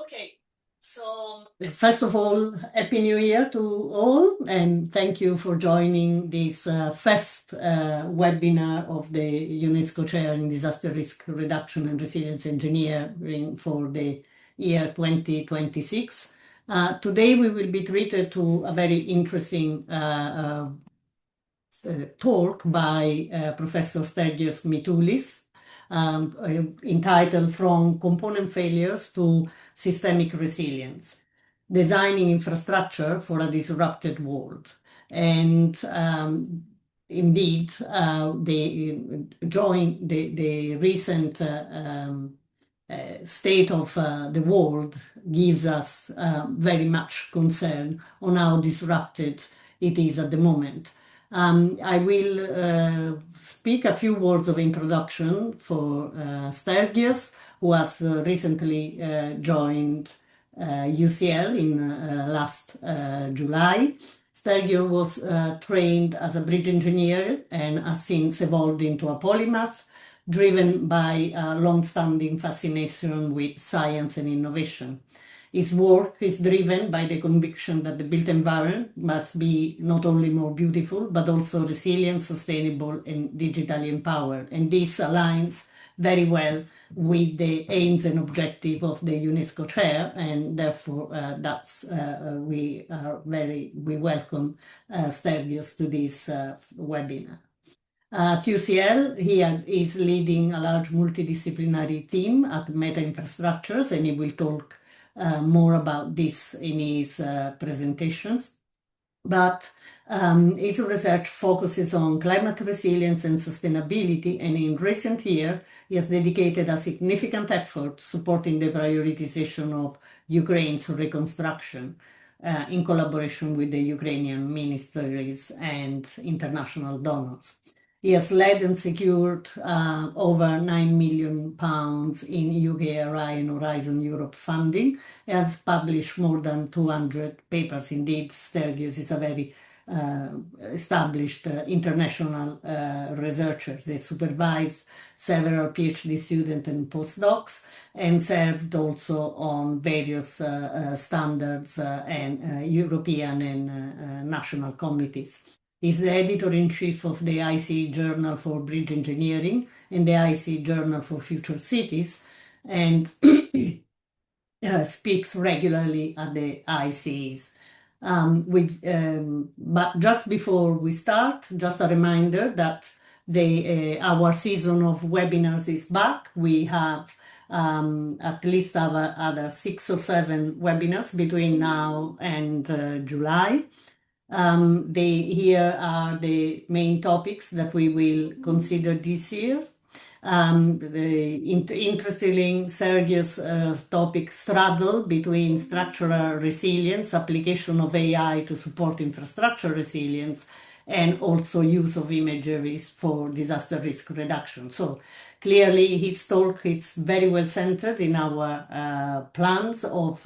Okay, so first of all, Happy New Year to all, and thank you for joining this first webinar of the UNESCO Chair in Disaster Risk Reduction and Resilience Engineering for the year 2026. Today we will be treated to a very interesting talk by Professor Stergios Mitoulis, entitled From Component Failures to Systemic Resilience, Designing Infrastructure for a Disrupted World. And indeed, the recent state of the world gives us very much concern on how disrupted it is at the moment. I will speak a few words of introduction for Stergios, who has recently joined UCL in last July. Stergios was trained as a bridge engineer and has since evolved into a polymath, driven by a long-standing fascination with science and innovation. His work is driven by the conviction that the built environment must be not only more beautiful, but also resilient, sustainable, and digitally empowered. And this aligns very well with the aims and objective of the UNESCO Chair, and therefore we welcome Stergios to this webinar. At UCL, he is leading a large multidisciplinary team at Meta Infrastructures, and he will talk more about this in his presentations. But his research focuses on climate resilience and sustainability, and in recent years, he has dedicated a significant effort supporting the prioritization of Ukraine's reconstruction in collaboration with the Ukrainian ministries and international donors. He has led and secured over £9 million in UKRI and Horizon Europe funding, and has published more than 200 papers. Indeed, Stergios is a very established international researcher. They supervised several PhD students and postdocs, and served also on various standards and European and national committees. He's the editor-in-chief of the IC Journal for Bridge Engineering and the IC Journal for Future Cities, and speaks regularly at the ICs. But just before we start, just a reminder that our season of webinars is back. We have at least other 6 or 7 webinars between now and July. Here are the main topics that we will consider this year. Interestingly, Stergios' topic straddle between structural resilience, application of AI to support infrastructure resilience, and also use of imageries for disaster risk reduction. So clearly his talk is very well centered in our plans to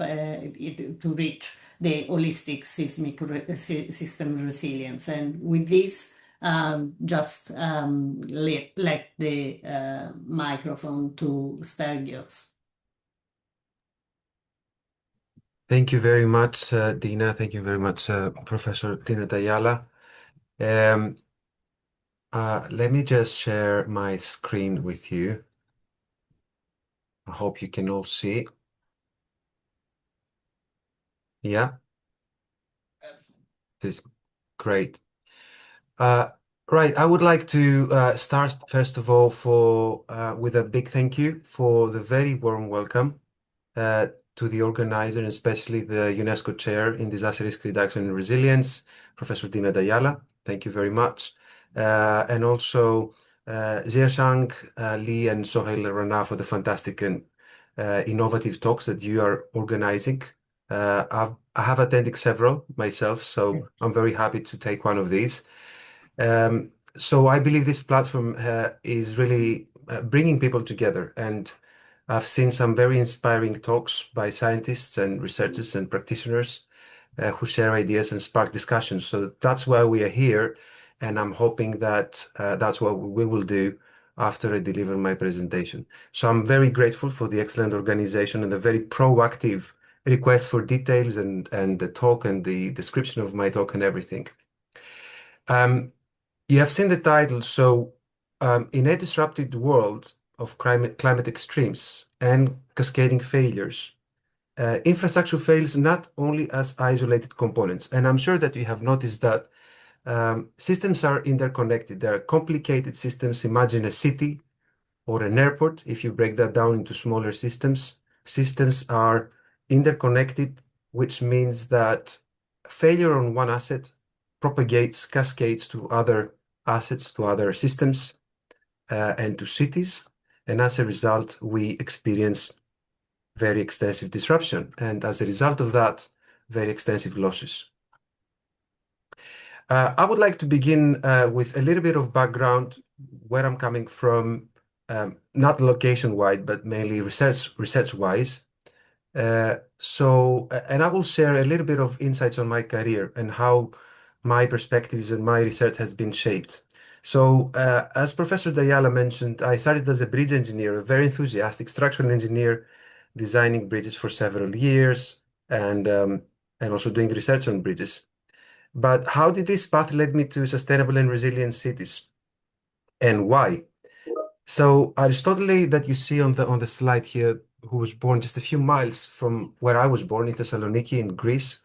reach the holistic system resilience. And with this, let the microphone to Stergios. Thank you very much, Dina. Thank you very much, Professor Dina Dayala. Let me just share my screen with you. I hope you can all see. Yeah? This great. Right, I would like to start first of all with a big thank you for the very warm welcome to the organizer, and especially the UNESCO Chair in Disaster Risk Reduction and Resilience, Professor Dina Dayala. Thank you very much. And also Xiaoshang Li and Sohail Rana for the fantastic and innovative talks that you are organizing. I have attended several myself, so I'm very happy to take one of these. So I believe this platform is really bringing people together, and I've seen some very inspiring talks by scientists and researchers and practitioners who share ideas and spark discussions. So that's why we are here, and I'm hoping that that's what we will do after I deliver my presentation. So I'm very grateful for the excellent organization and the very proactive request for details and the talk and the description of my talk and everything. You have seen the title. So, in a disrupted world of climate extremes and cascading failures, infrastructure fails not only as isolated components, and I'm sure that you have noticed that systems are interconnected. They are complicated systems. Imagine a city or an airport. If you break that down into smaller systems, systems are interconnected, which means that failure on one asset propagates, cascades to other assets, to other systems, and to cities. And as a result, we experience very extensive disruption. And as a result of that, very extensive losses. I would like to begin with a little bit of background where I'm coming from, not location-wide, but mainly research-wise. And I will share a little bit of insights on my career and how my perspectives and my research has been shaped. So, as Professor Dayala mentioned, I started as a bridge engineer, a very enthusiastic structural engineer, designing bridges for several years and also doing research on bridges. But how did this path lead me to sustainable and resilient cities, and why? So Aristotle, that you see on the slide here, who was born just a few miles from where I was born in Thessaloniki in Greece,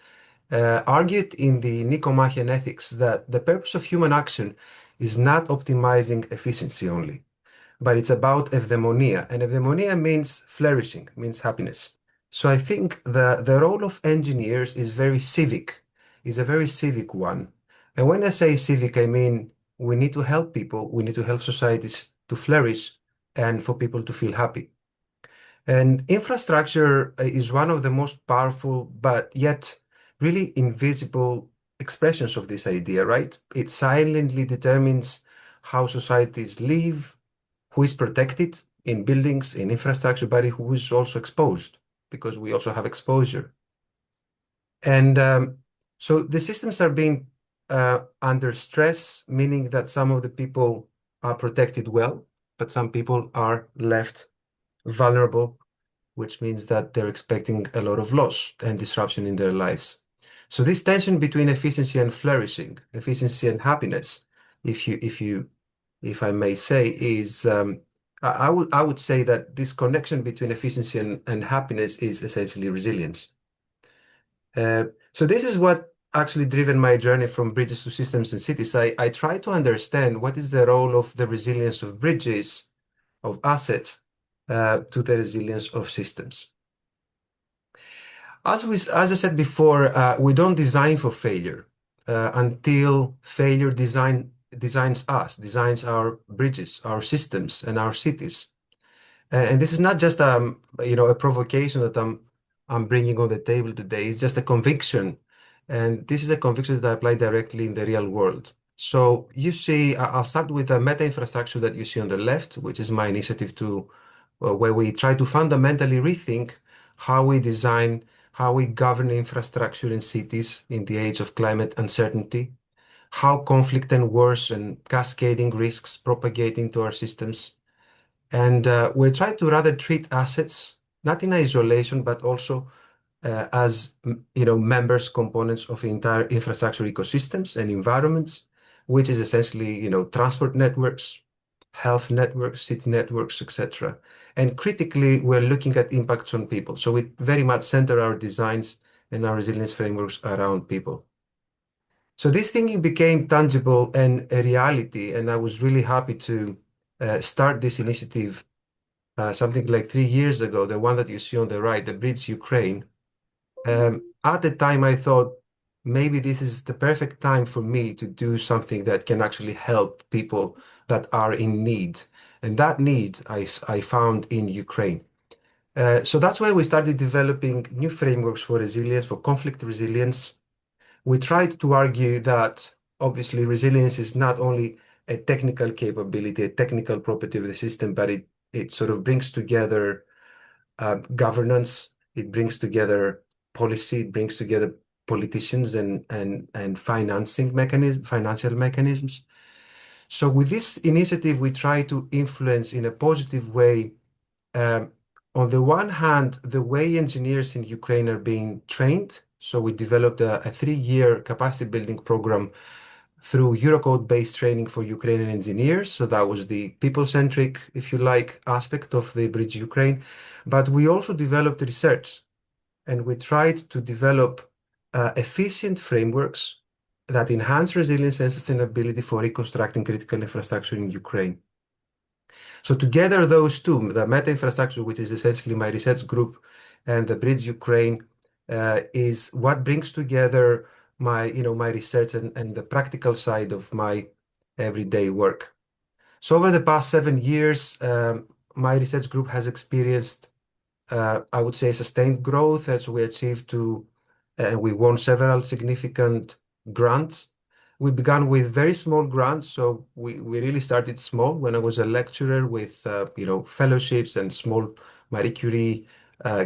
argued in the Nicomachean Ethics that the purpose of human action is not optimizing efficiency only, but it's about eudaimonia, and eudaimonia means flourishing, means happiness. So I think the role of engineers is a very civic one. And when I say civic, I mean we need to help people, we need to help societies to flourish and for people to feel happy. And infrastructure is one of the most powerful, but yet really invisible expressions of this idea, right? It silently determines how societies live, who is protected in buildings, in infrastructure, but who is also exposed, because we also have exposure. And so the systems are being under stress, meaning that some of the people are protected well, but some people are left vulnerable, which means that they're expecting a lot of loss and disruption in their lives. So this tension between efficiency and flourishing, efficiency and happiness, if I may say, is I would say that this connection between efficiency and happiness is essentially resilience. So this is what actually driven my journey from bridges to systems and cities. I try to understand what is the role of the resilience of bridges, of assets, to the resilience of systems. As I said before, we don't design for failure until failure designs us, designs our bridges, our systems, and our cities. And this is not just a provocation that I'm bringing on the table today. It's just a conviction, and this is a conviction that I apply directly in the real world. So you see, I'll start with the meta infrastructure that you see on the left, which is my initiative to where we try to fundamentally rethink how we design, how we govern infrastructure in cities in the age of climate uncertainty, how conflict and wars and cascading risks propagate into our systems. And we try to rather treat assets not in isolation, but also as members, components of the entire infrastructure ecosystems and environments, which is essentially transport networks, health networks, city networks, etc. And critically, we're looking at impacts on people. So we very much center our designs and our resilience frameworks around people. So this thinking became tangible and a reality, and I was really happy to start this initiative something like 3 years ago, the one that you see on the right, the Bridge Ukraine. At the time, I thought maybe this is the perfect time for me to do something that can actually help people that are in need. And that need I found in Ukraine. So that's why we started developing new frameworks for resilience, for conflict resilience. We tried to argue that obviously resilience is not only a technical capability, a technical property of the system, but it sort of brings together governance, it brings together policy, it brings together politicians and financial mechanisms. So with this initiative, we try to influence in a positive way, um, on the one hand, the way engineers in Ukraine are being trained. So we developed a 3-year capacity building program through Eurocode-based training for Ukrainian engineers. So that was the people-centric, if you like, aspect of the Bridge Ukraine. But we also developed research, and we tried to develop efficient frameworks that enhance resilience and sustainability for reconstructing critical infrastructure in Ukraine. So together, those two, the Meta Infrastructure, which is essentially my research group, and the Bridge Ukraine, is what brings together my research and the practical side of my everyday work. So over the past 7 years, my research group has experienced, I would say, sustained growth as we achieved and we won several significant grants. We began with very small grants, so we really started small when I was a lecturer with fellowships and small Marie Curie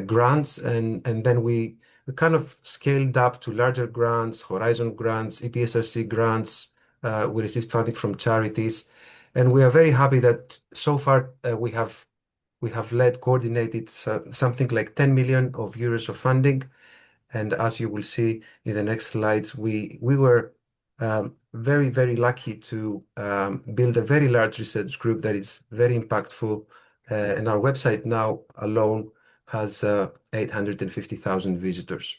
grants, and then we kind of scaled up to larger grants, Horizon grants, EPSRC grants. We received funding from charities, and we are very happy that so far we have led coordinated something like 10 million of euros of funding. And as you will see in the next slides, we were very, very lucky to build a very large research group that is very impactful. And our website now alone has 850,000 visitors.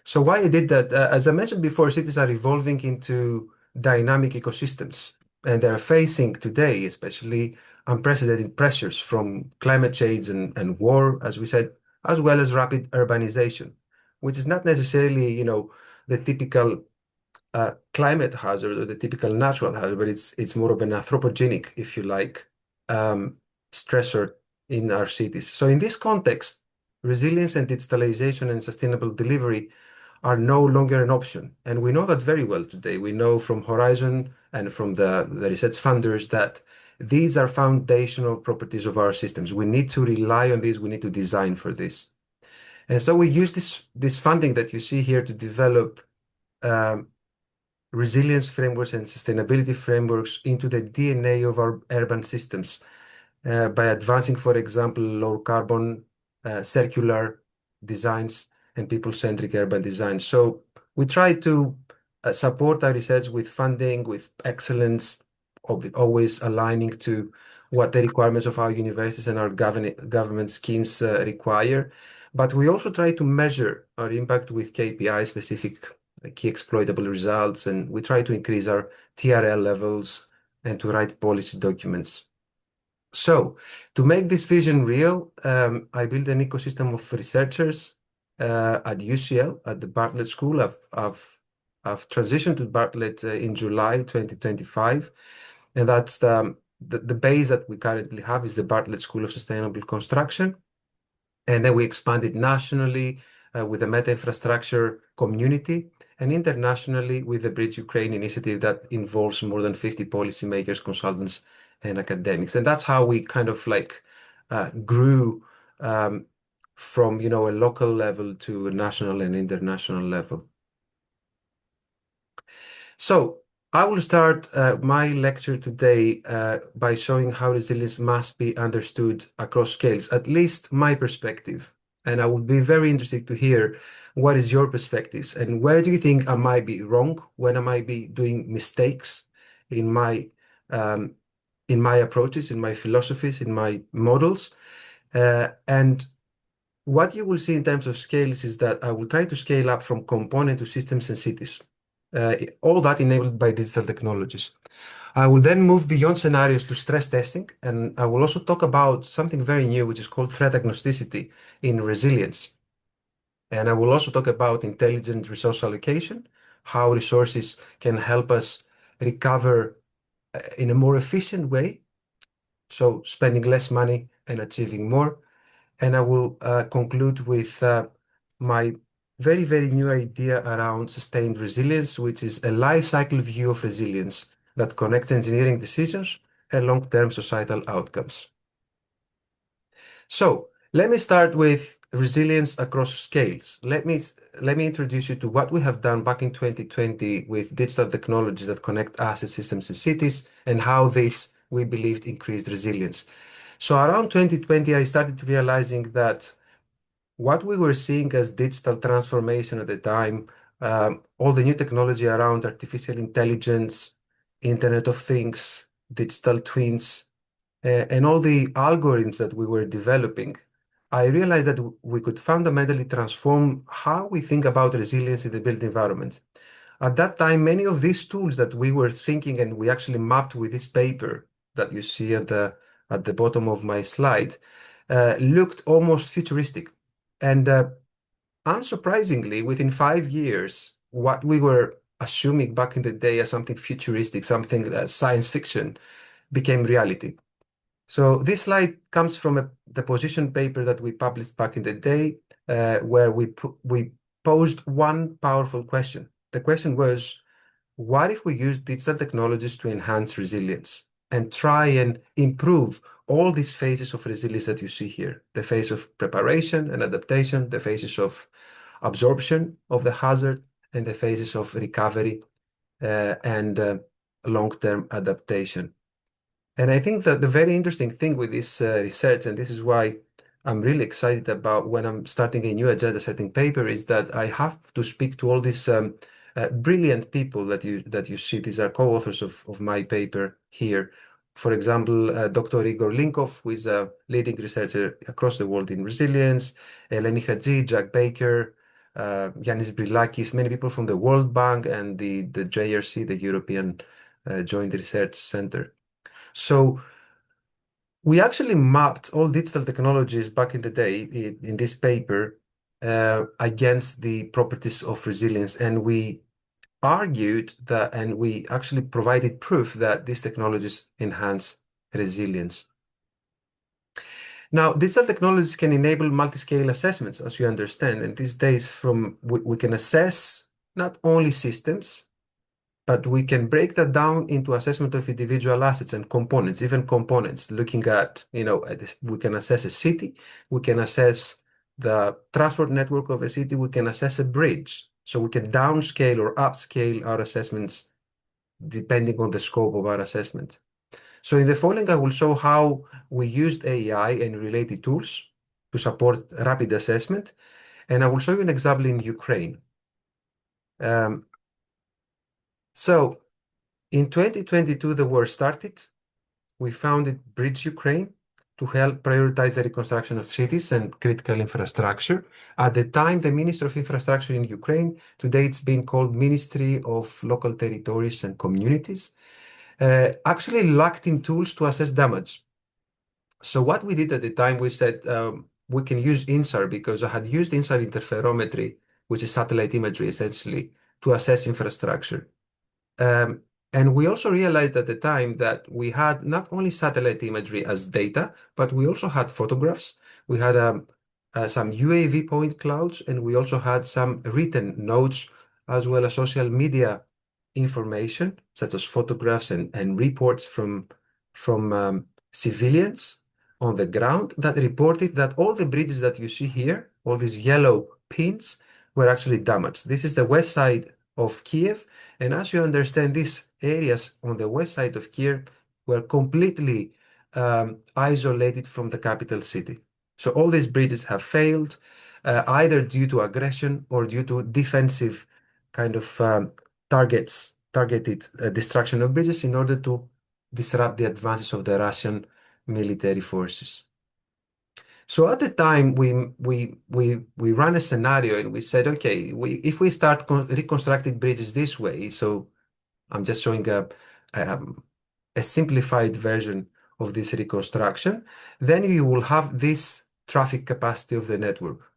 So why I did that, as I mentioned before, cities are evolving into dynamic ecosystems, and they're facing today, especially unprecedented pressures from climate change and war, as we said, as well as rapid urbanization, which is not necessarily, the typical climate hazard or the typical natural hazard, but it's more of an anthropogenic, if you like, um, stressor in our cities. So in this context, resilience and digitalization and sustainable delivery are no longer an option. And we know that very well today. We know from Horizon and from the research funders that these are foundational properties of our systems. We need to rely on these. We need to design for this. And so we use this funding that you see here to develop um, resilience frameworks and sustainability frameworks into the DNA of our urban systems by advancing, for example, low carbon, circular designs and people-centric urban design. So we try to support our research with funding, with excellence, always aligning to what the requirements of our universities and our government schemes require. But we also try to measure our impact with KPI specific key exploitable results, and we try to increase our TRL levels and to write policy documents. So, to make this vision real, I built an ecosystem of researchers at UCL, at the Bartlett School. I've transitioned to Bartlett in July 2025, and that's the base that we currently have is the Bartlett School of Sustainable Construction. And then we expanded nationally with the Meta Infrastructure community and internationally with the Bridge Ukraine initiative that involves more than 50 policymakers, consultants, and academics. And that's how we kind of like grew from, a local level to a national and international level. So I will start my lecture today by showing how resilience must be understood across scales, at least my perspective. And I would be very interested to hear what is your perspectives and where do you think I might be wrong, when I might be doing mistakes in my um, in my approaches, in my philosophies, in my models. And what you will see in terms of scales is that I will try to scale up from component to systems and cities, all that enabled by digital technologies. I will then move beyond scenarios to stress testing, and I will also talk about something very new, which is called threat agnosticity in resilience. And I will also talk about intelligent resource allocation, how resources can help us recover in a more efficient way, so spending less money and achieving more. And I will conclude with my very, very new idea around sustained resilience, which is a life cycle view of resilience that connects engineering decisions and long-term societal outcomes. So let me start with resilience across scales. Let me introduce you to what we have done back in 2020 with digital technologies that connect asset systems in cities and how this, we believed, increased resilience. So around 2020, I started realizing that what we were seeing as digital transformation at the time, all the new technology around artificial intelligence, Internet of Things, digital twins, and all the algorithms that we were developing, I realized that we could fundamentally transform how we think about resilience in the built environment. At that time, many of these tools that we were thinking and we actually mapped with this paper that you see at the bottom of my slide looked almost futuristic. And unsurprisingly, within 5 years, what we were assuming back in the day as something futuristic, something science fiction, became reality. So this slide comes from the position paper that we published back in the day, where we posed one powerful question. The question was, what if we use digital technologies to enhance resilience and try and improve all these phases of resilience that you see here? The phase of preparation and adaptation, the phases of absorption of the hazard, and the phases of recovery and long-term adaptation. And I think that the very interesting thing with this research, and this is why I'm really excited about when I'm starting a new agenda setting paper, is that I have to speak to all these brilliant people that you see. These are co-authors of my paper here. For example, Dr. Igor Linkov, who is a leading researcher across the world in resilience, Eleni Hadji, Jack Baker, Yanis Brilakis, many people from the World Bank and the JRC, the European Joint Research Center. So we actually mapped all digital technologies back in the day in this paper against the properties of resilience, and we argued that, and we actually provided proof that these technologies enhance resilience. Now, digital technologies can enable multi-scale assessments, as you understand, and these days we can assess not only systems, but we can break that down into assessment of individual assets and components, even components, looking at, we can assess a city, we can assess the transport network of a city, we can assess a bridge. So we can downscale or upscale our assessments depending on the scope of our assessment. So in the following, I will show how we used AI and related tools to support rapid assessment. And I will show you an example in Ukraine. Um, so in 2022, the war started. We founded Bridge Ukraine to help prioritize the reconstruction of cities and critical infrastructure. At the time, the Ministry of Infrastructure in Ukraine, today it's been called Ministry of Local Territories and Communities, actually lacked in tools to assess damage. So what we did at the time, we said we can use INSAR because I had used INSAR interferometry, which is satellite imagery essentially, to assess infrastructure. Um, and we also realized at the time that we had not only satellite imagery as data, but we also had photographs. We had some UAV point clouds, and we also had some written notes, as well as social media information, such as photographs and reports from civilians on the ground that reported that all the bridges that you see here, all these yellow pins, were actually damaged. This is the west side of Kiev. And as you understand, these areas on the west side of Kiev were completely isolated from the capital city. So all these bridges have failed, either due to aggression or due to defensive kind of targeted destruction of bridges in order to disrupt the advances of the Russian military forces. So at the time, we ran a scenario and we said, okay, if we start reconstructing bridges this way, so I'm just showing a simplified version of this reconstruction, then you will have this traffic capacity of the network.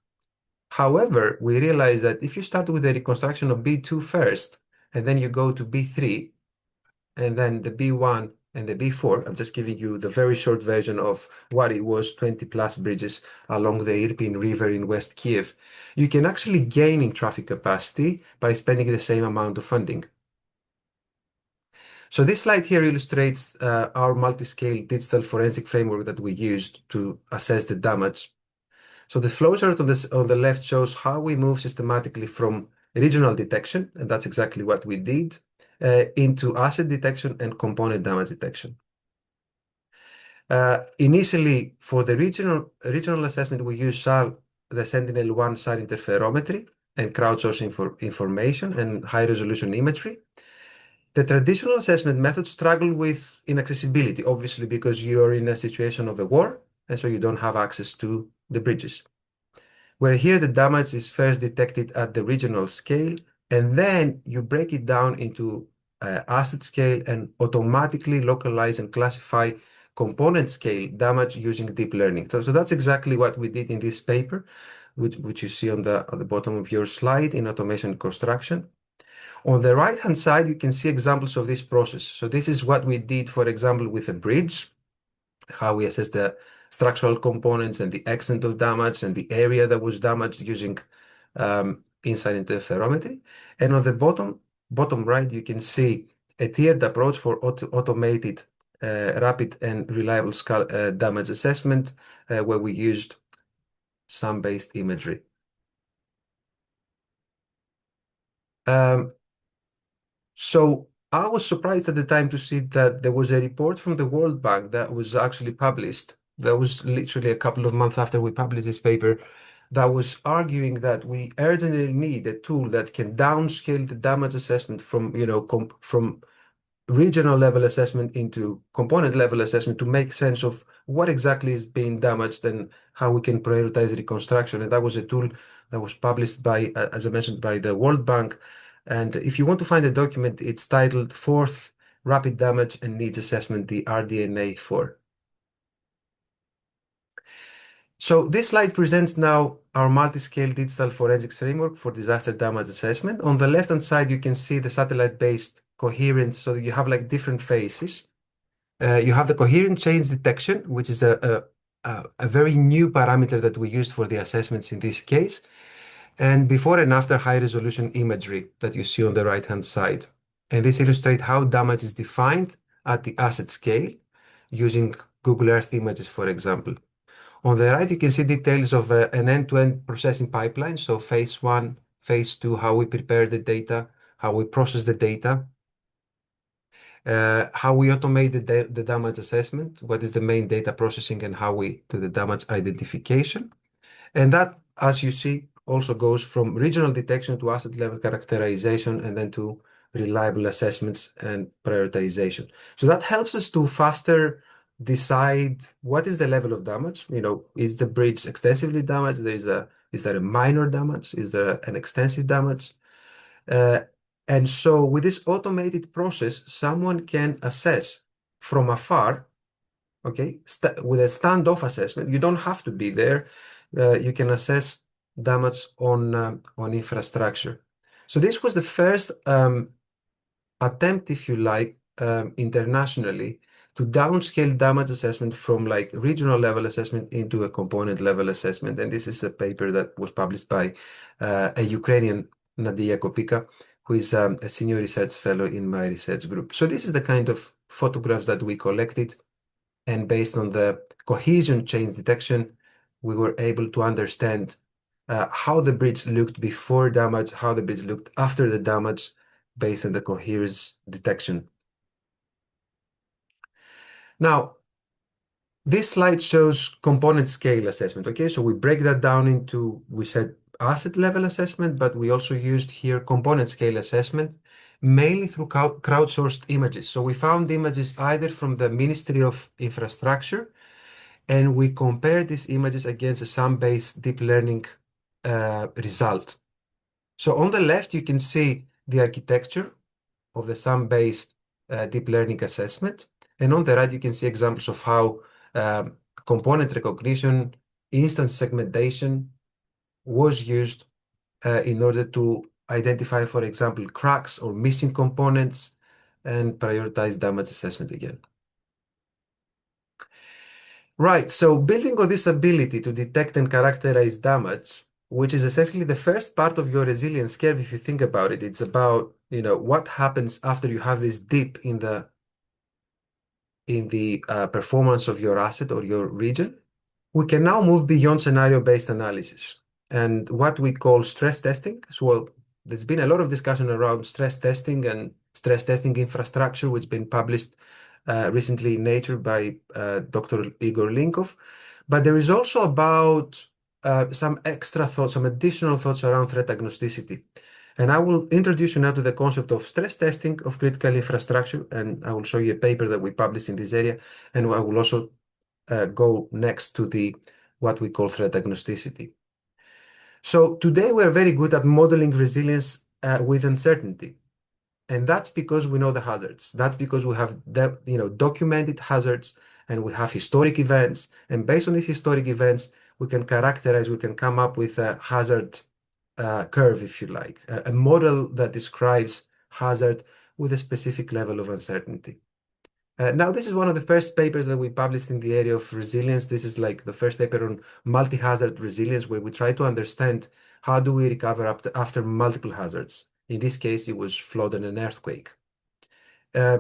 However, we realized that if you start with the reconstruction of B2 first, and then you go to B3, and then the B1 and the B4, I'm just giving you the very short version of what it was, 20 plus bridges along the Irpin River in West Kiev. You can actually gain in traffic capacity by spending the same amount of funding. So this slide here illustrates our multi-scale digital forensic framework that we used to assess the damage. So the flowchart on the left shows how we move systematically from regional detection, and that's exactly what we did, into asset detection and component damage detection. Initially, for the regional assessment, we use the Sentinel-1 SAR interferometry and crowdsourcing for information and high-resolution imagery. The traditional assessment methods struggle with inaccessibility, obviously, because you're in a situation of a war, and so you don't have access to the bridges. Where here the damage is first detected at the regional scale, and then you break it down into asset scale and automatically localize and classify component scale damage using deep learning. So that's exactly what we did in this paper, which you see on the bottom of your slide in automation construction. On the right-hand side, you can see examples of this process. So this is what we did, for example, with a bridge, how we assess the structural components and the extent of damage and the area that was damaged using insight interferometry. And on the bottom right, you can see a tiered approach for automated, rapid and reliable damage assessment, where we used SAM-based imagery. Um, So I was surprised at the time to see that there was a report from the World Bank that was actually published. That was literally a couple of months after we published this paper, that was arguing that we urgently need a tool that can downscale the damage assessment from, from regional level assessment into component level assessment to make sense of what exactly is being damaged and how we can prioritize reconstruction. And that was a tool that was published by, as I mentioned, by the World Bank. And if you want to find the document, it's titled Fourth Rapid Damage and Needs Assessment, the RDNA 4. So this slide presents now our multi-scale digital forensics framework for disaster damage assessment. On the left-hand side, you can see the satellite-based coherence, so you have like different phases. You have the coherent change detection, which is a very new parameter that we used for the assessments in this case, and before and after high-resolution imagery that you see on the right-hand side. And this illustrates how damage is defined at the asset scale using Google Earth images, for example. On the right, you can see details of an end-to-end processing pipeline. So phase one, phase two, how we prepare the data, how we process the data, how we automate the damage assessment, what is the main data processing, and how we do the damage identification. And that, as you see, also goes from regional detection to asset level characterization and then to reliable assessments and prioritization. So that helps us to faster decide what is the level of damage. Is the bridge extensively damaged? Is there a minor damage? Is there an extensive damage? Uh, and so with this automated process, someone can assess from afar, okay, with a standoff assessment. You don't have to be there. You can assess damage on infrastructure. So this was the first attempt, if you like, internationally to downscale damage assessment from like regional level assessment into a component level assessment. And this is a paper that was published by a Ukrainian, Nadia Kopika, who is a senior research fellow in my research group. So this is the kind of photographs that we collected. And based on the cohesion change detection, we were able to understand how the bridge looked before damage, how the bridge looked after the damage, based on the coherence detection. Now, this slide shows component scale assessment. Okay, so we break that down into, we said asset level assessment, but we also used here component scale assessment, mainly through crowdsourced images. So we found images either from the Ministry of Infrastructure, and we compared these images against a SAM-based deep learning result. So on the left, you can see the architecture of the SAM-based deep learning assessment. And on the right, you can see examples of how component recognition, instance segmentation was used in order to identify, for example, cracks or missing components and prioritize damage assessment again. Right, so building on this ability to detect and characterize damage, which is essentially the first part of your resilience curve, if you think about it, it's about, what happens after you have this dip in the performance of your asset or your region. we can now move beyond scenario-based analysis and what we call stress testing. So, well, there's been a lot of discussion around stress testing and stress testing infrastructure, which has been published recently in Nature by Dr. Igor Linkov. But there is also about some extra thoughts, some additional thoughts around threat agnosticity. And I will introduce you now to the concept of stress testing of critical infrastructure, and I will show you a paper that we published in this area, and I will also go next to the what we call threat agnosticity. So today we're very good at modeling resilience with uncertainty. And that's because we know the hazards. That's because we have documented hazards and we have historic events. And based on these historic events, we can come up with a hazard curve, if you like, a model that describes hazard with a specific level of uncertainty. Now, this is one of the first papers that we published in the area of resilience. This is like the first paper on multi-hazard resilience, where we try to understand how do we recover after multiple hazards. In this case, it was flood and an earthquake. Uh,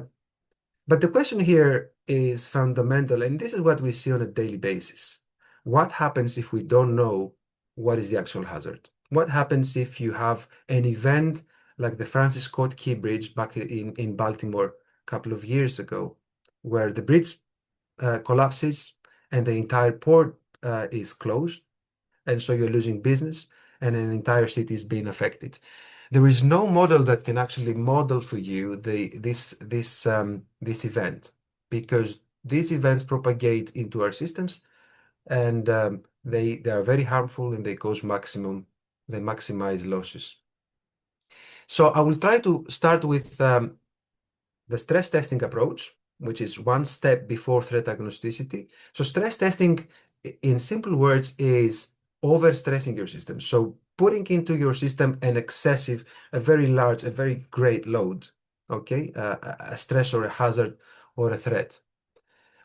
but the question here is fundamental, and this is what we see on a daily basis. What happens if we don't know what is the actual hazard? What happens if you have an event like the Francis Scott Key Bridge back in Baltimore a couple of years ago, where the bridge collapses and the entire port is closed, and so you're losing business, and an entire city is being affected. There is no model that can actually model for you this event, because these events propagate into our systems, and they are very harmful, and they maximize losses. So I will try to start with the stress testing approach, which is one step before threat agnosticity. So stress testing, in simple words, is overstressing your system. So putting into your system an excessive, a very large, a very great load, okay, a stress or a hazard or a threat.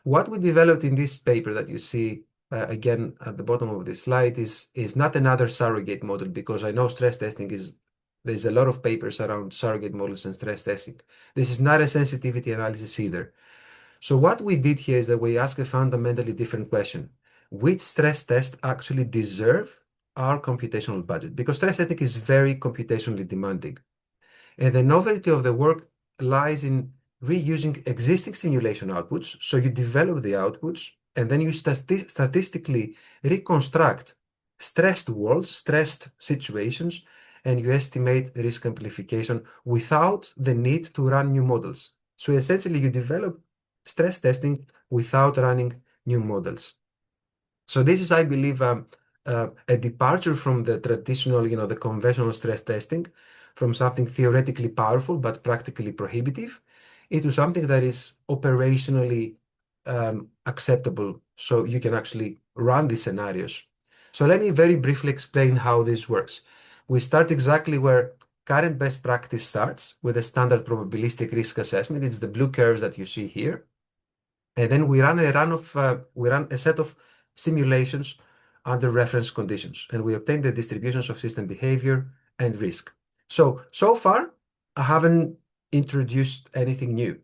What we developed in this paper that you see again at the bottom of this slide is not another surrogate model, because I know stress testing there's a lot of papers around surrogate models and stress testing. This is not a sensitivity analysis either. So what we did here is that we asked a fundamentally different question. Which stress test actually deserve our computational budget? Because stress testing is very computationally demanding. And the novelty of the work lies in reusing existing simulation outputs. So you develop the outputs, and then you statistically reconstruct stressed worlds, stressed situations, and you estimate risk amplification without the need to run new models. So essentially, you develop stress testing without running new models. So this is, I believe, a departure from the traditional, the conventional stress testing, from something theoretically powerful but practically prohibitive, into something that is operationally acceptable, so you can actually run these scenarios. So let me very briefly explain how this works. We start exactly where current best practice starts, with a standard probabilistic risk assessment. It's the blue curves that you see here. And then we run a set of simulations under reference conditions, and we obtain the distributions of system behavior and risk. So far, I haven't introduced anything new.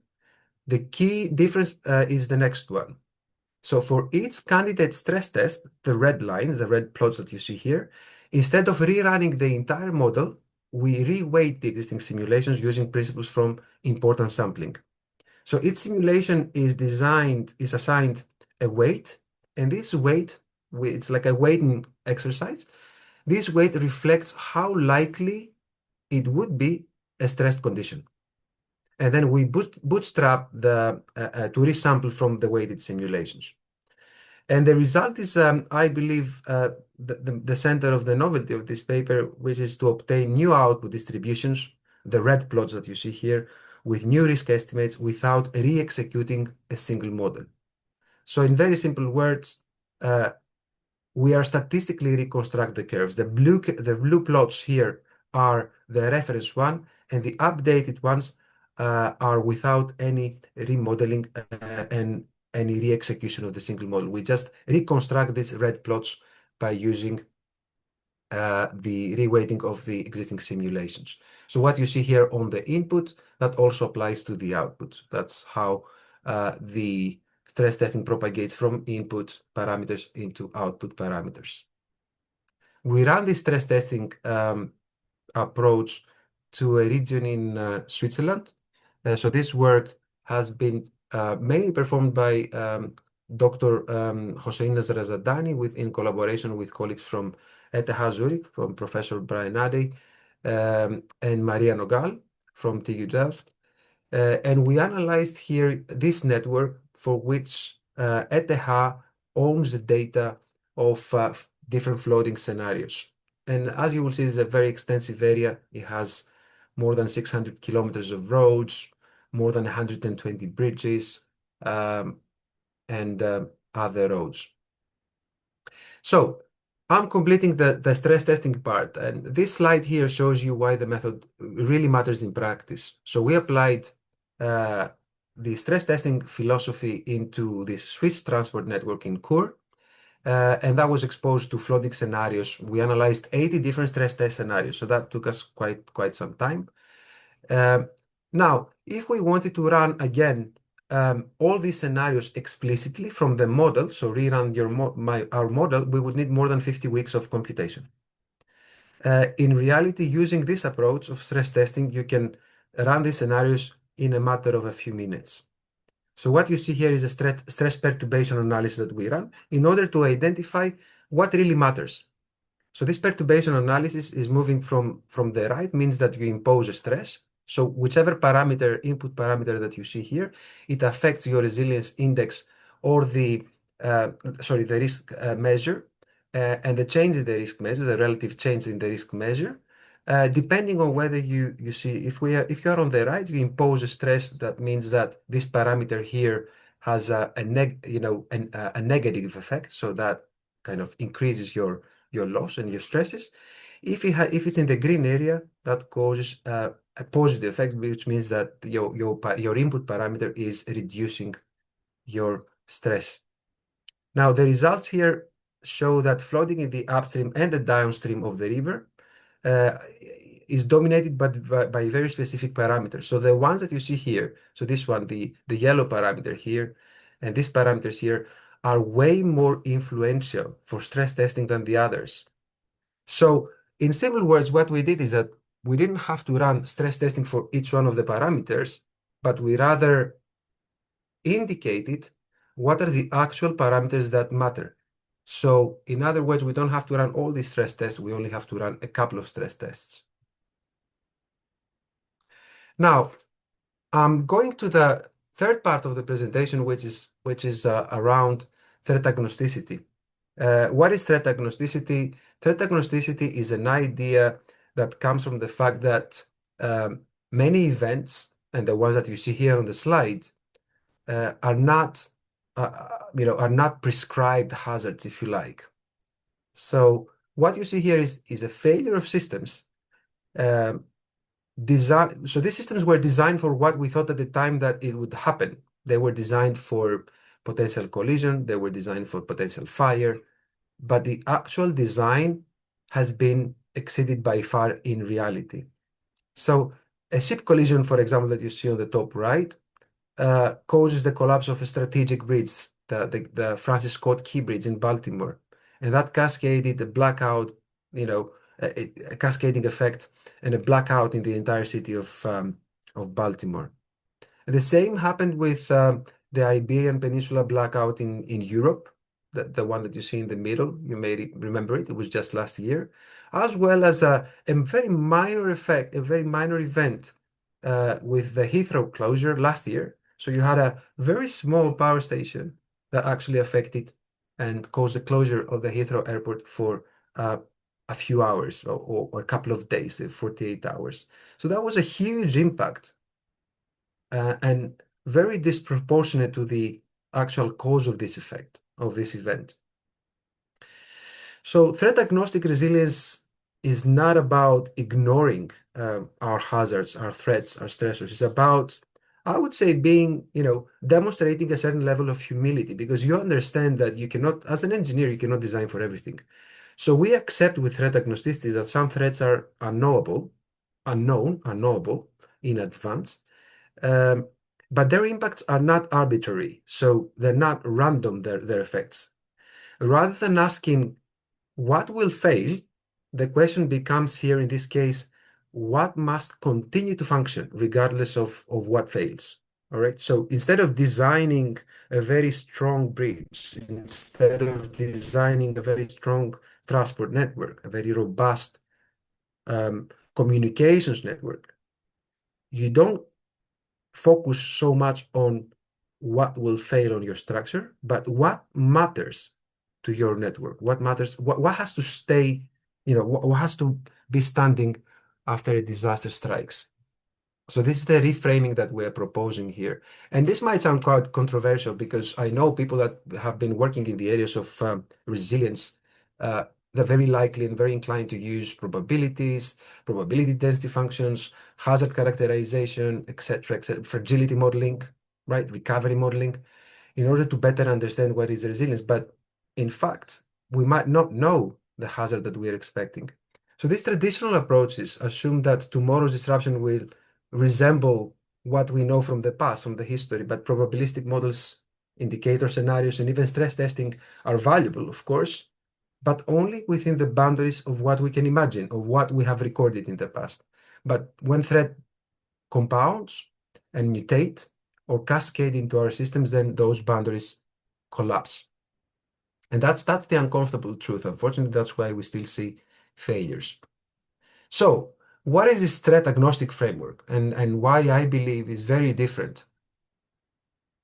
The key difference is the next one. So for each candidate stress test, the red lines, the red plots that you see here, instead of rerunning the entire model, we reweight the existing simulations using principles from importance sampling. So each simulation is assigned a weight, and this weight, it's like a weighting exercise. This weight reflects how likely it would be a stressed condition. And then we bootstrap to resample from the weighted simulations. And the result is, I believe, the center of the novelty of this paper, which is to obtain new output distributions, the red plots that you see here, with new risk estimates without re-executing a single model. So in very simple words, we are statistically reconstruct the curves. The blue plots here are the reference one, and the updated ones are without any remodeling and any re-execution of the single model. We just reconstruct these red plots by using the reweighting of the existing simulations. So what you see here on the input, that also applies to the output. That's how the stress testing propagates from input parameters into output parameters. We ran this stress testing approach to a region in Switzerland. So this work has been mainly performed by Dr. Hossein Nazrazadani in collaboration with colleagues from ETH Zurich, from Professor Brian Adey, and Maria Nogal from TU Delft. And we analyzed here this network for which ETH owns the data of different flooding scenarios. And as you will see, it's a very extensive area. It has more than 600 kilometers of roads, more than 120 bridges, and other roads. So I'm completing the stress testing part, and this slide here shows you why the method really matters in practice. So we applied the stress testing philosophy into this Swiss transport network in Chur, and that was exposed to flooding scenarios. We analyzed 80 different stress test scenarios, so that took us quite some time. Now, if we wanted to run again all these scenarios explicitly from the model, so rerun our model, we would need more than 50 weeks of computation. In reality, using this approach of stress testing, you can run these scenarios in a matter of a few minutes. So what you see here is a stress perturbation analysis that we run in order to identify what really matters. So this perturbation analysis is moving from the right, means that you impose a stress. So whichever parameter, input parameter that you see here, it affects your resilience index or the risk measure, and the change in the risk measure, the relative change in the risk measure, depending on whether you see if you are on the right, you impose a stress. That means that this parameter here has a negative effect, so that kind of increases your loss and your stresses. If it's in the green area, that causes a positive effect, which means that your input parameter is reducing your stress. Now, the results here show that flooding in the upstream and the downstream of the river is dominated by very specific parameters. So the ones that you see here, so this one, the yellow parameter here, and these parameters here are way more influential for stress testing than the others. So in simple words, what we did is that we didn't have to run stress testing for each one of the parameters, but we rather indicated what are the actual parameters that matter. So in other words, we don't have to run all these stress tests. We only have to run a couple of stress tests. Now, I'm going to the third part of the presentation, which is around threat agnosticity. What is threat agnosticity? Threat agnosticity is an idea that comes from the fact that many events, and the ones that you see here on the slide, are not prescribed hazards, if you like. So what you see here is a failure of systems. So these systems were designed for what we thought at the time that it would happen. They were designed for potential collision. They were designed for potential fire. But the actual design has been exceeded by far in reality. So a ship collision, for example, that you see on the top right, causes the collapse of a strategic bridge, the Francis Scott Key Bridge in Baltimore. And that cascaded a blackout, a cascading effect and a blackout in the entire city of Baltimore. And the same happened with the Iberian Peninsula blackout in Europe, the one that you see in the middle. You may remember it. It was just last year, as well as a very minor effect, a very minor event with the Heathrow closure last year. So you had a very small power station that actually affected and caused the closure of the Heathrow airport for a few hours or a couple of days, 48 hours. So that was a huge impact and very disproportionate to the actual cause of this effect, of this event. So threat agnostic resilience is not about ignoring our hazards, our threats, our stressors. It's about, I would say, demonstrating a certain level of humility, because you understand that you cannot, as an engineer, you cannot design for everything. So we accept with threat agnosticity that some threats are unknowable in advance. but their impacts are not arbitrary, so they're not random, their effects. Rather than asking what will fail, the question becomes here in this case, what must continue to function regardless of what fails? All right. So instead of designing a very strong bridge, instead of designing a very strong transport network, a very robust communications network, you don't focus so much on what will fail on your structure, but what matters to your network, what matters, what has to stay, what has to be standing after a disaster strikes. So this is the reframing that we're proposing here. And this might sound quite controversial because I know people that have been working in the areas of resilience, uh, they're very likely and very inclined to use probabilities, probability density functions, hazard characterization, etc., fragility modeling, right? Recovery modeling, in order to better understand what is resilience. But in fact, we might not know the hazard that we are expecting. So these traditional approaches assume that tomorrow's disruption will resemble what we know from the past, from the history, but probabilistic models, indicator scenarios, and even stress testing are valuable, of course, but only within the boundaries of what we can imagine, of what we have recorded in the past. But when threat compounds and mutate or cascade into our systems, then those boundaries collapse. And that's the uncomfortable truth. Unfortunately, that's why we still see failures. So, what is this threat agnostic framework and why I believe is very different?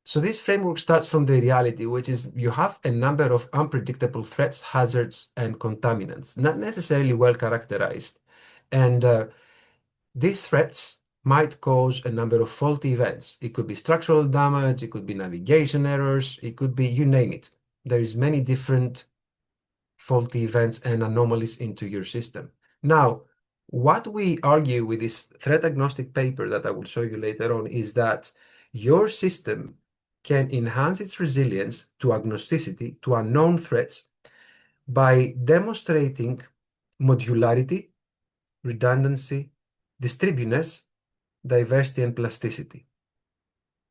So this framework starts from the reality, which is you have a number of unpredictable threats, hazards, and contaminants, not necessarily well characterized. And these threats might cause a number of faulty events. It could be structural damage, it could be navigation errors, it could be you name it. There is many different faulty events and anomalies into your system. Now, what we argue with this threat agnostic paper that I will show you later on is that your system can enhance its resilience to agnosticity, to unknown threats, by demonstrating modularity, redundancy, distributeness, diversity, and plasticity.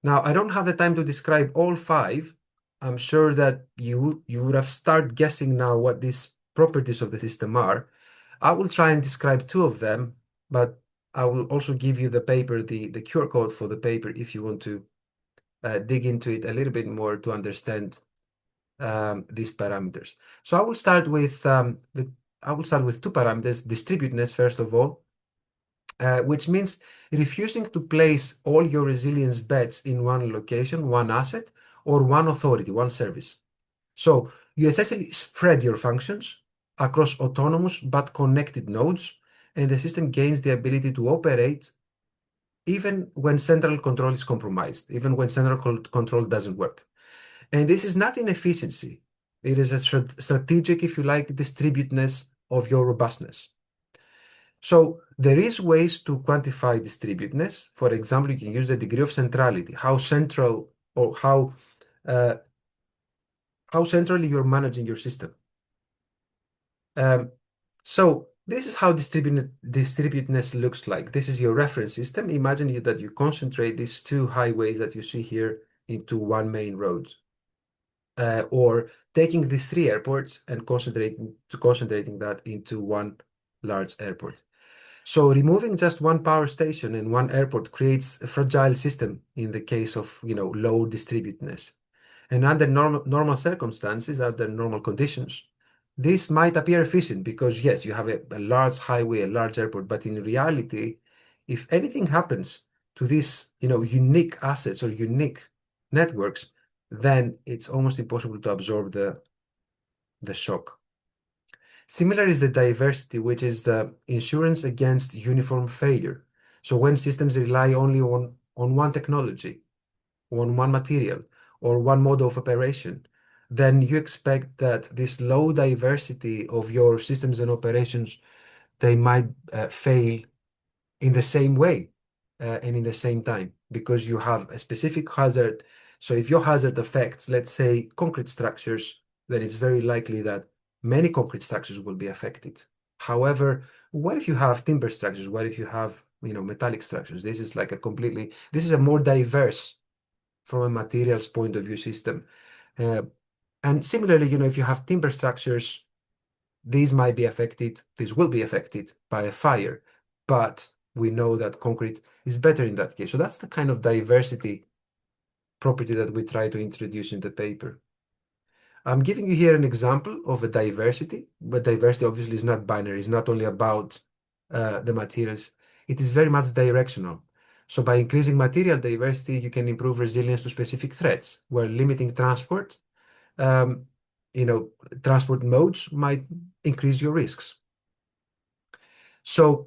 Now, I don't have the time to describe all five. I'm sure that you would have started guessing now what these properties of the system are. I will try and describe two of them, but I will also give you the paper, the QR code for the paper if you want to dig into it a little bit more to understand these parameters. So I will start with two parameters, distributeness first of all, which means refusing to place all your resilience bets in one location, one asset, or one authority, one service. So you essentially spread your functions across autonomous but connected nodes, and the system gains the ability to operate even when central control is compromised, even when central control doesn't work. And this is not inefficiency. It is a strategic, if you like, distributeness of your robustness. So there is ways to quantify distributeness. For example, you can use the degree of centrality, how central or uh, how centrally you're managing your system. So this is how distributeness looks like. This is your reference system. Imagine that you concentrate these two highways that you see here into one main road, or taking these three airports and concentrating that into one large airport. So removing just one power station and one airport creates a fragile system in the case of, low distributedness. And under normal circumstances, under normal conditions, this might appear efficient because yes, you have a large highway, a large airport, but in reality, if anything happens to these, unique assets or unique networks, then it's almost impossible to absorb the shock. Similar is the diversity, which is the insurance against uniform failure. So when systems rely only on one technology, on one material, or one mode of operation, then you expect that this low diversity of your systems and operations, they might fail in the same way and in the same time because you have a specific hazard. So if your hazard affects, let's say, concrete structures, then it's very likely that many concrete structures will be affected. However, what if you have timber structures? What if you have, metallic structures? This is a more diverse from a materials point of view system. Uh, and similarly, if you have timber structures, these might be affected, these will be affected by a fire, but we know that concrete is better in that case. So that's the kind of diversity property that we try to introduce in the paper. I'm giving you here an example of a diversity, but diversity obviously is not binary. It's not only about the materials. It is very much directional. So by increasing material diversity, you can improve resilience to specific threats, where limiting transport, um, you know, transport modes might increase your risks. So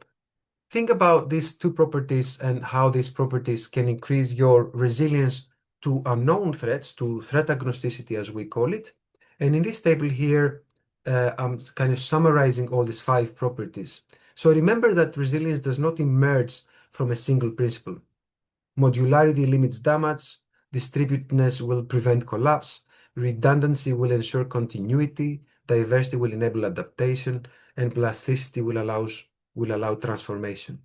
think about these two properties and how these properties can increase your resilience to unknown threats, to threat agnosticity, as we call it. And in this table here, I'm kind of summarizing all these 5 properties. So remember that resilience does not emerge from a single principle. Modularity limits damage, distributedness will prevent collapse, redundancy will ensure continuity, diversity will enable adaptation, and plasticity will allow transformation.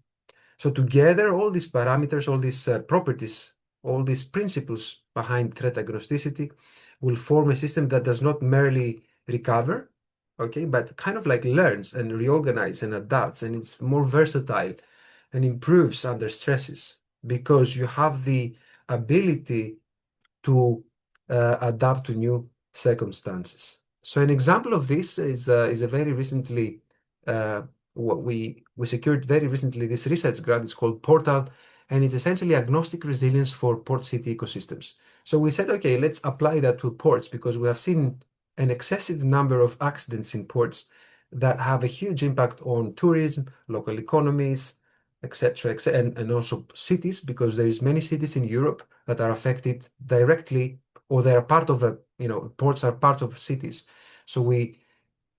So together, all these parameters, all these properties, all these principles behind threat agnosticity will form a system that does not merely recover, okay, but kind of like learns and reorganizes and adapts, and it's more versatile and improves under stresses because you have the ability to adapt to new circumstances. So an example of this is a very recently what we secured very recently this research grant. It's called Portal, and it's essentially agnostic resilience for port city ecosystems. So we said, okay, let's apply that to ports because we have seen an excessive number of accidents in ports that have a huge impact on tourism, local economies, etc., etc., and also cities, because there is many cities in Europe that are affected directly, or they are part of ports are part of cities. So we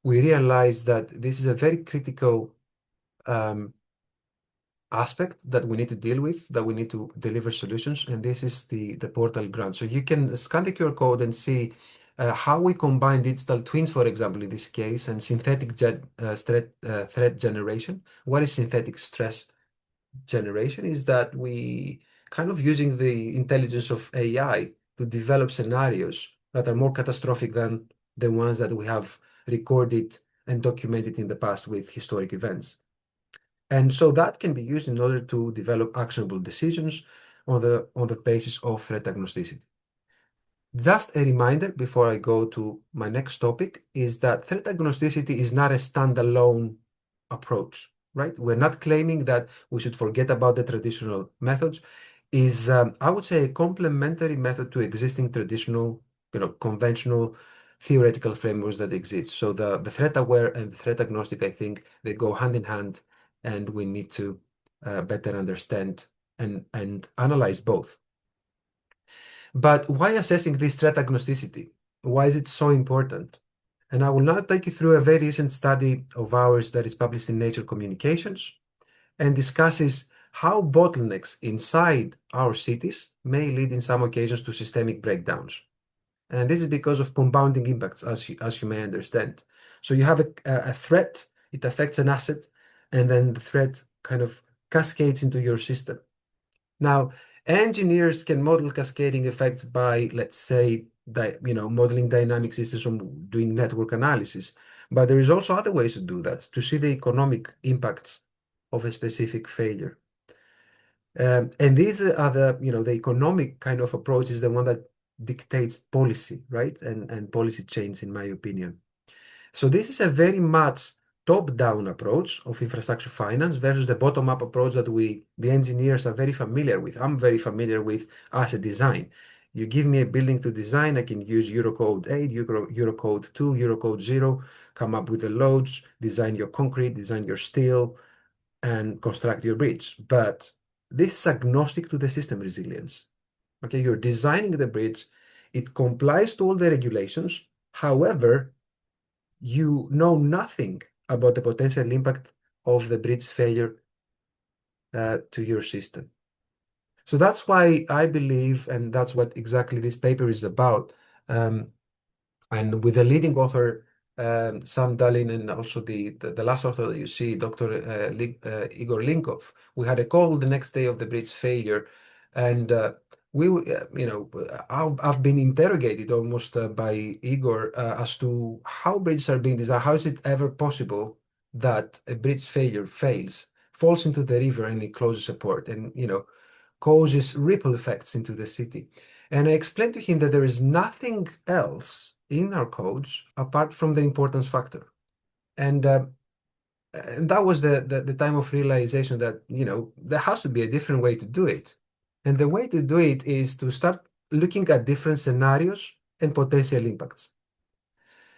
realize that this is a very critical um, aspect that we need to deal with, that we need to deliver solutions, and this is the portal grant. So you can scan the QR code and see how we combine digital twins, for example, in this case, and synthetic threat generation. What is synthetic stress generation? Is that we kind of using the intelligence of AI to develop scenarios that are more catastrophic than the ones that we have recorded and documented in the past with historic events. And so that can be used in order to develop actionable decisions on the basis of threat agnosticity. Just a reminder before I go to my next topic is that threat agnosticity is not a standalone approach, right? We're not claiming that we should forget about the traditional methods. Is I would say a complementary method to existing traditional, conventional theoretical frameworks that exist. So the threat aware and the threat agnostic, I think they go hand in hand, and we need to better understand and analyze both. But why assessing this threat agnosticity? Why is it so important? And I will now take you through a very recent study of ours that is published in Nature Communications and discusses how bottlenecks inside our cities may lead in some occasions to systemic breakdowns. And this is because of compounding impacts, as you may understand. So you have a threat, it affects an asset, and then the threat kind of cascades into your system. Now, engineers can model cascading effects by, let's say, modeling dynamic systems from doing network analysis. But there is also other ways to do that, to see the economic impacts of a specific failure. And these are the economic kind of approach is the one that dictates policy, right? And policy change, in my opinion. So this is a very much top-down approach of infrastructure finance versus the bottom-up approach that the engineers are very familiar with. I'm very familiar with asset design. You give me a building to design, I can use Eurocode 8, Eurocode 2, Eurocode 0, come up with the loads, design your concrete, design your steel, and construct your bridge. But this is agnostic to the system resilience. Okay, you're designing the bridge, it complies to all the regulations. However, you know nothing about the potential impact of the bridge failure to your system. So that's why I believe, and that's what exactly this paper is about. And with the leading author, Sam Dallin, and also the last author that you see, Dr. Igor Linkov, we had a call the next day of the bridge failure. And I've been interrogated almost by Igor as to how bridges are being designed. How is it ever possible that a bridge fails, falls into the river and it closes a port and, causes ripple effects into the city? And I explained to him that there is nothing else in our codes apart from the importance factor. And that was the time of realization that, there has to be a different way to do it. And the way to do it is to start looking at different scenarios and potential impacts.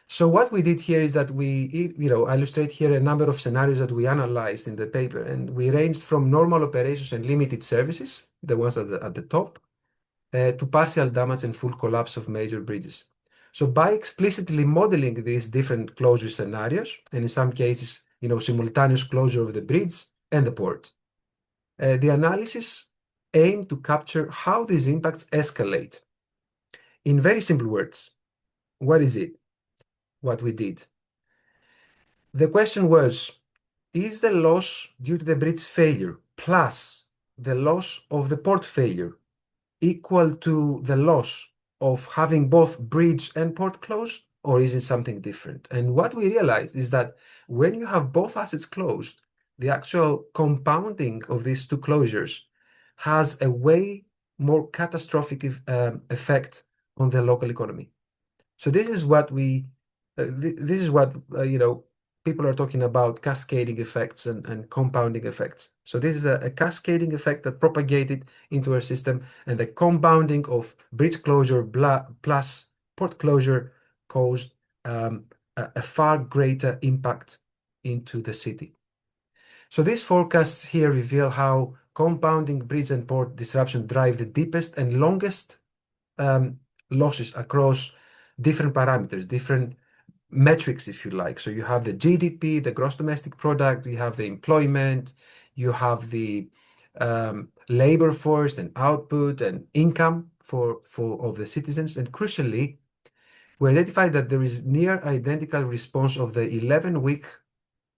So what we did here is that illustrate here a number of scenarios that we analyzed in the paper, and we ranged from normal operations and limited services, the ones at the top, to partial damage and full collapse of major bridges. So by explicitly modeling these different closure scenarios, and in some cases, simultaneous closure of the bridge and the port, the analysis aimed to capture how these impacts escalate. In very simple words, what is it? What we did? The question was, is the loss due to the bridge failure plus the loss of the port failure equal to the loss of having both bridge and port closed, or is it something different? And what we realized is that when you have both assets closed, the actual compounding of these two closures has a way more catastrophic effect on the local economy. So this is what people are talking about cascading effects and compounding effects. So this is a cascading effect that propagated into our system, and the compounding of bridge closure plus port closure caused a far greater impact into the city. So these forecasts here reveal how compounding bridge and port disruption drive the deepest and longest um, losses across different parameters, different metrics, if you like. So you have the GDP, the gross domestic product, you have the employment, you have the labor force and output and income for of the citizens. And crucially, we identified that there is near identical response of the 11-week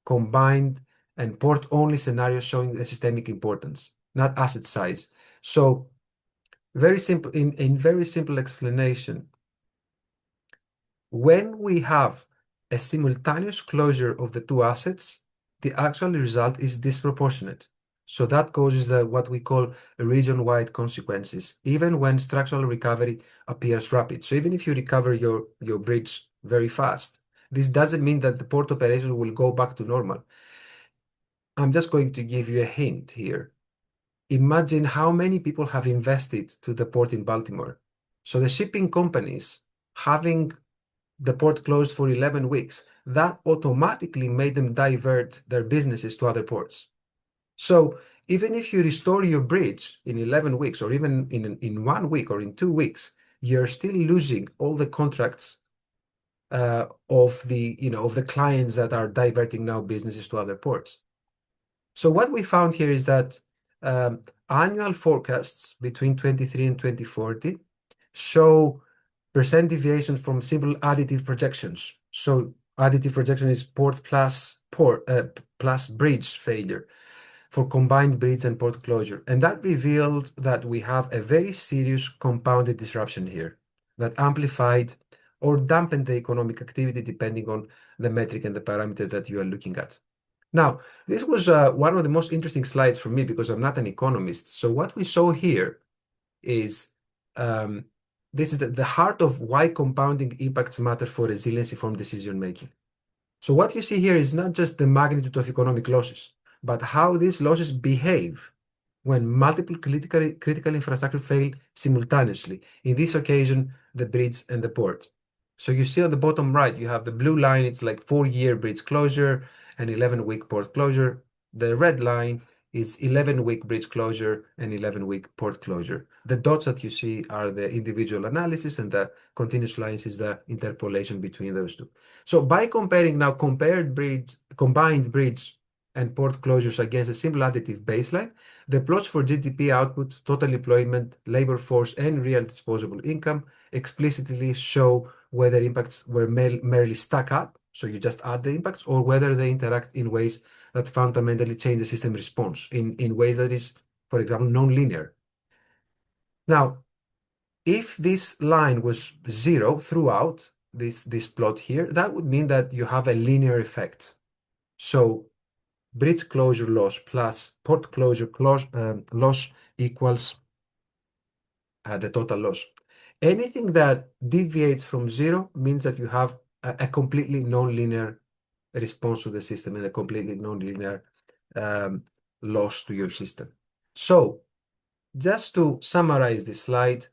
combined and port-only scenario showing the systemic importance, not asset size. So very simple, in very simple explanation, when we have a simultaneous closure of the two assets, the actual result is disproportionate. So that causes what we call region-wide consequences, even when structural recovery appears rapid. So even if you recover your bridge very fast, this doesn't mean that the port operations will go back to normal. I'm just going to give you a hint here. Imagine how many people have invested to the port in Baltimore. So the shipping companies having the port closed for 11 weeks, that automatically made them divert their businesses to other ports. So even if you restore your bridge in 11 weeks, or even in 1 week or in 2 weeks, you're still losing all the contracts of the clients that are diverting now businesses to other ports. So what we found here is that annual forecasts between 23 and 2040 show percent deviation from simple additive projections. So additive projection is port plus bridge failure for combined bridge and port closure. And that revealed that we have a very serious compounded disruption here that amplified or dampened the economic activity depending on the metric and the parameter that you are looking at. Now, this was one of the most interesting slides for me because I'm not an economist. So what we saw here is this is the heart of why compounding impacts matter for resiliency from decision making. So what you see here is not just the magnitude of economic losses, but how these losses behave when multiple critical infrastructure fail simultaneously. In this occasion, the bridge and the port. So you see on the bottom right, you have the blue line, it's like 4-year bridge closure and 11-week port closure. The red line is 11-week bridge closure and 11-week port closure. The dots that you see are the individual analysis, and the continuous lines is the interpolation between those two. So by comparing now combined bridge and port closures against a simple additive baseline, the plots for GDP output, total employment, labor force, and real disposable income explicitly show whether impacts were merely stack up, so you just add the impacts, or whether they interact in ways that fundamentally change the system response in ways that is, for example, non-linear. Now, If this line was zero throughout this plot here, that would mean that you have a linear effect. So bridge closure loss plus port closure loss equals the total loss. Anything that deviates from zero means that you have a completely non-linear response to the system and a completely non-linear um, loss to your system. So just to summarize this slide,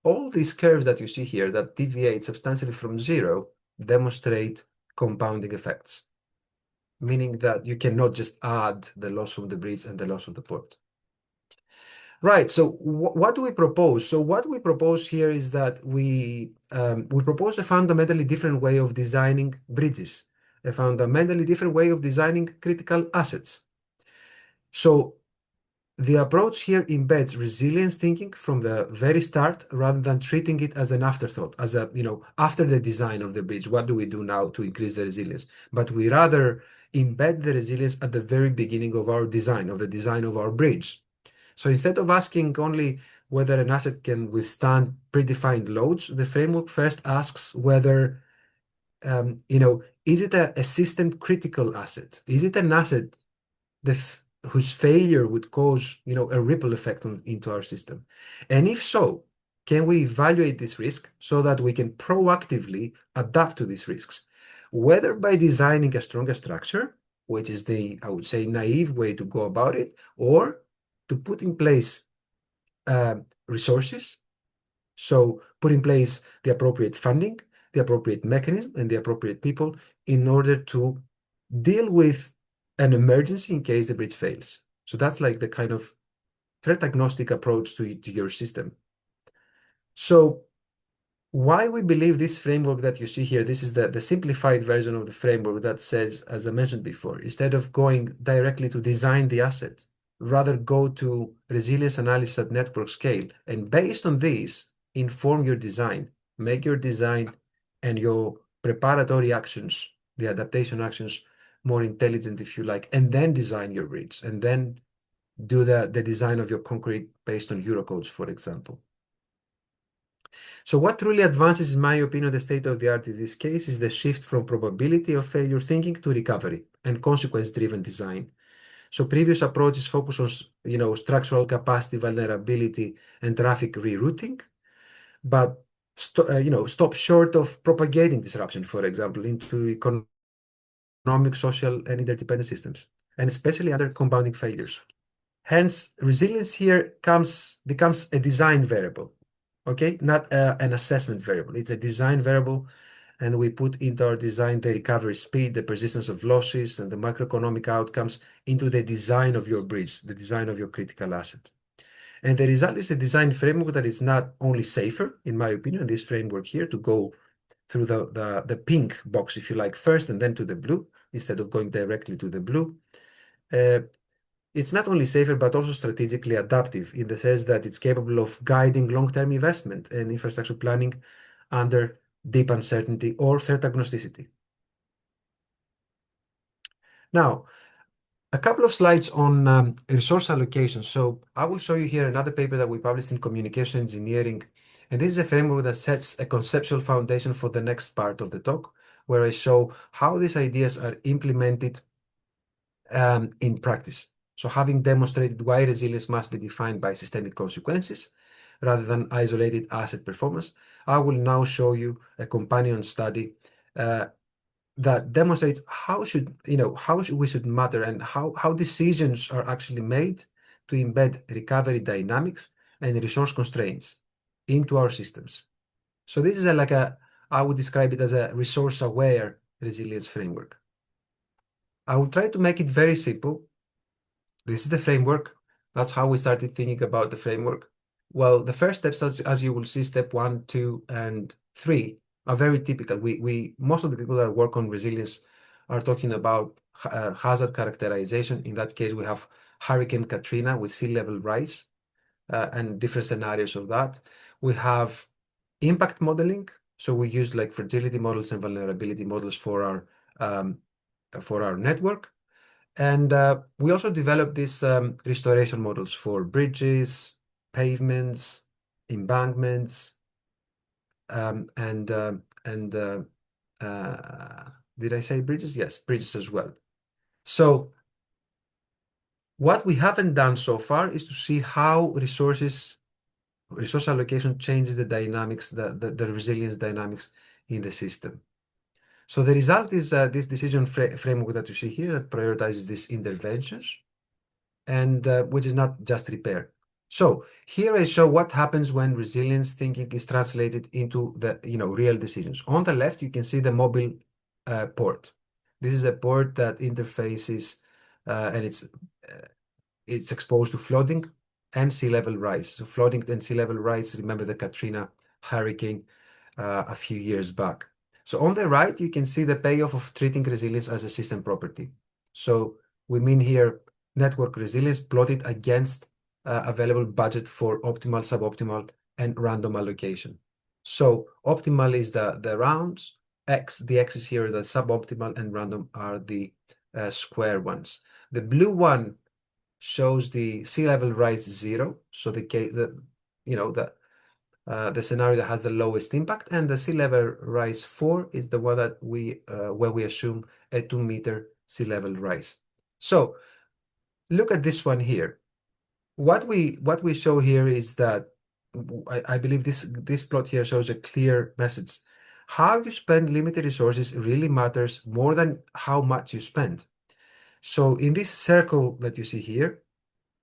all these curves that you see here that deviate substantially from zero demonstrate compounding effects, meaning that you cannot just add the loss from the bridge and the loss of the port. Right. So what do we propose? So what we propose here is that we propose a fundamentally different way of designing bridges, a fundamentally different way of designing critical assets. So the approach here embeds resilience thinking from the very start rather than treating it as an afterthought, as a, after the design of the bridge, what do we do now to increase the resilience? But we rather embed the resilience at the very beginning of our design, of the design of our bridge. So instead of asking only whether an asset can withstand predefined loads, the framework first asks whether, is it a system critical asset? Is it an asset whose failure would cause, a ripple effect into our system? And if so, can we evaluate this risk so that we can proactively adapt to these risks, whether by designing a stronger structure, which is the, I would say, naive way to go about it, or to put in place resources. So put in place the appropriate funding, the appropriate mechanism, and the appropriate people in order to deal with an emergency in case the bridge fails. So that's like the kind of threat agnostic approach to your system. So why we believe this framework that you see here, this is the simplified version of the framework that says, as I mentioned before, instead of going directly to design the asset, rather go to resilience analysis at network scale. And based on this, inform your design, make your design and your preparatory actions, the adaptation actions, more intelligent, if you like, and then design your bridge, and then do the design of your concrete based on Eurocodes, for example. So what truly advances, in my opinion, the state of the art in this case is the shift from probability of failure thinking to recovery and consequence-driven design. So previous approaches focus on, structural capacity, vulnerability, and traffic rerouting, but stop short of propagating disruption, for example, into economic, social, and interdependent systems, and especially under compounding failures. Hence, resilience here becomes a design variable, okay? Not an assessment variable. It's a design variable, and we put into our design the recovery speed, the persistence of losses, and the macroeconomic outcomes into the design of your bridge, the design of your critical asset. And the result is a design framework that is not only safer, in my opinion, this framework here, to go through the pink box, if you like, first, and then to the blue, instead of going directly to the blue. It's not only safer, but also strategically adaptive in the sense that it's capable of guiding long-term investment and infrastructure planning under deep uncertainty or threat agnosticity. Now, a couple of slides on resource allocation. So I will show you here another paper that we published in Communication Engineering. And this is a framework that sets a conceptual foundation for the next part of the talk, where I show how these ideas are implemented in practice. So having demonstrated why resilience must be defined by systemic consequences rather than isolated asset performance, I will now show you a companion study that demonstrates how we should matter and how decisions are actually made to embed recovery dynamics and resource constraints into our systems. So this is I would describe it as a resource-aware resilience framework. I will try to make it very simple. This is the framework. That's how we started thinking about the framework. Well, the first steps, as you will see, step 1, 2, and 3 are very typical. Most of the people that work on resilience are talking about hazard characterization. In that case, we have Hurricane Katrina with sea level rise and different scenarios of that. We have impact modeling. So we use like fragility models and vulnerability models for our network. And we also developed these restoration models for bridges, pavements, embankments, and uh, did I say bridges? Yes, bridges as well. So what we haven't done so far is to see how resource allocation changes the dynamics, the resilience dynamics in the system. So the result is this decision framework that you see here that prioritizes these interventions and which is not just repair. So here I show what happens when resilience thinking is translated into the real decisions. On the left, you can see the mobile port. This is a port that interfaces and it's exposed to flooding and sea level rise. So flooding and sea level rise, remember the Katrina hurricane a few years back. So on the right, you can see the payoff of treating resilience as a system property. So we mean here network resilience plotted against available budget for optimal, suboptimal, and random allocation. So optimal is the rounds, the x's here are the suboptimal, and random are the square ones. The blue one shows the sea level rise 0, so the scenario that has the lowest impact, and the sea level rise 4 is the one that where we assume a 2-meter sea level rise. So look at this one here. What we show here is that I believe this plot here shows a clear message. How you spend limited resources really matters more than how much you spend. So in this circle that you see here,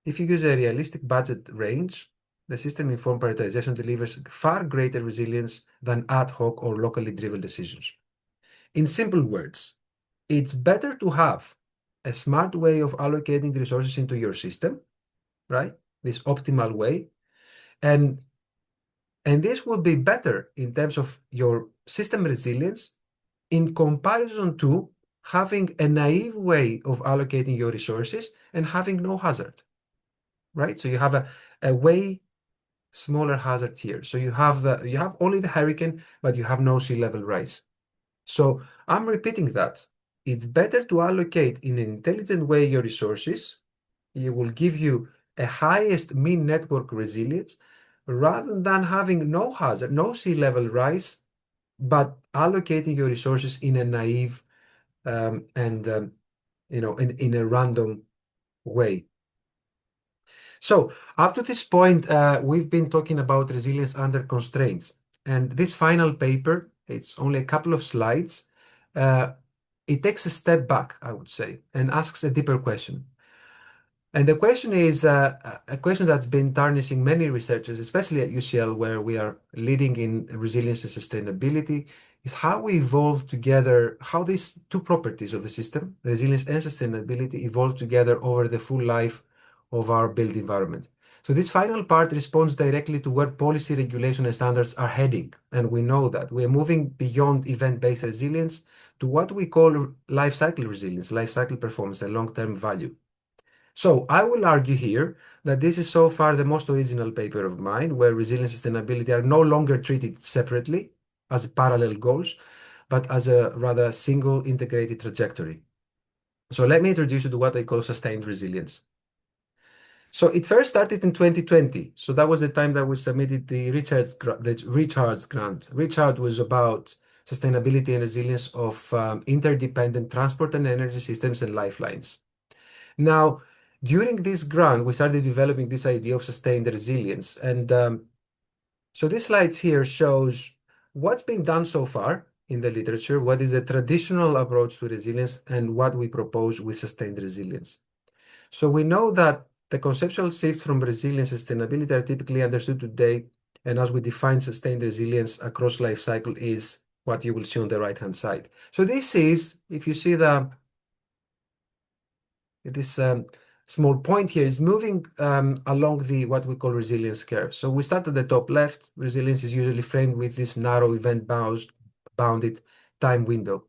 if you use a realistic budget range, the system-informed prioritization delivers far greater resilience than ad hoc or locally driven decisions. In simple words, it's better to have a smart way of allocating resources into your system, right? This optimal way. And this will be better in terms of your system resilience in comparison to having a naive way of allocating your resources and having no hazard, right? So you have a way smaller hazard here. So you have only the hurricane, but you have no sea level rise. So I'm repeating that. It's better to allocate in an intelligent way your resources. It will give you a highest mean network resilience rather than having no hazard, no sea level rise, but allocating your resources in a naive and in a random way. So up to this point, we've been talking about resilience under constraints. And this final paper, it's only a couple of slides. It takes a step back, I would say, and asks a deeper question. And the question is a question that's been tarnishing many researchers, especially at UCL, where we are leading in resilience and sustainability, is how we evolve together, how these two properties of the system, resilience and sustainability, evolve together over the full life of our built environment. So this final part responds directly to where policy, regulation, and standards are heading. And we know that we are moving beyond event-based resilience to what we call life cycle resilience, life cycle performance, and long-term value. So I will argue here that this is so far the most original paper of mine, where resilience and sustainability are no longer treated separately as parallel goals, but as a rather single integrated trajectory. So let me introduce you to what I call sustained resilience. So it first started in 2020. So that was the time that we submitted the Richards grant. Richard was about sustainability and resilience of interdependent transport and energy systems and lifelines. Now, during this grant, we started developing this idea of sustained resilience. And so this slide here shows what's been done so far in the literature, what is the traditional approach to resilience, and what we propose with sustained resilience. So we know that the conceptual shift from resilience and sustainability are typically understood today, and as we define sustained resilience across life cycle is what you will see on the right-hand side. So this is, if you see this small point here is moving along the what we call resilience curve. So we start at the top left. Resilience is usually framed with this narrow bounded time window.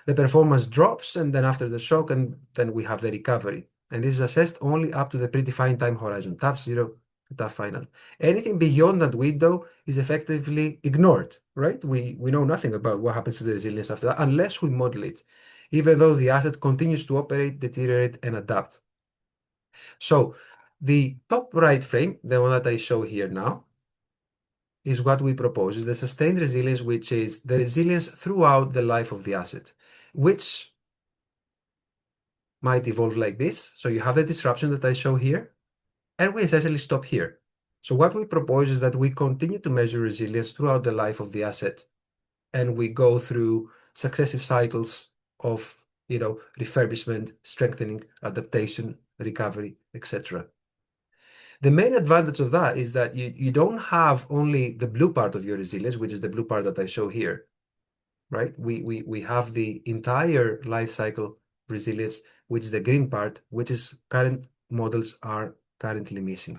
The performance drops, and then after the shock, and then we have the recovery. And this is assessed only up to the predefined time horizon, tough zero, tough final. Anything beyond that window is effectively ignored, right? We know nothing about what happens to the resilience after that unless we model it, even though the asset continues to operate, deteriorate, and adapt. So the top right frame, the one that I show here now, is what we propose, is the sustained resilience, which is the resilience throughout the life of the asset, which might evolve like this. So you have the disruption that I show here, and we essentially stop here. So what we propose is that we continue to measure resilience throughout the life of the asset, and we go through successive cycles of, refurbishment, strengthening, adaptation, recovery, etc. The main advantage of that is that you don't have only the blue part of your resilience, which is the blue part that I show here, right? We have the entire life cycle resilience, which is the green part, which is current models are currently missing.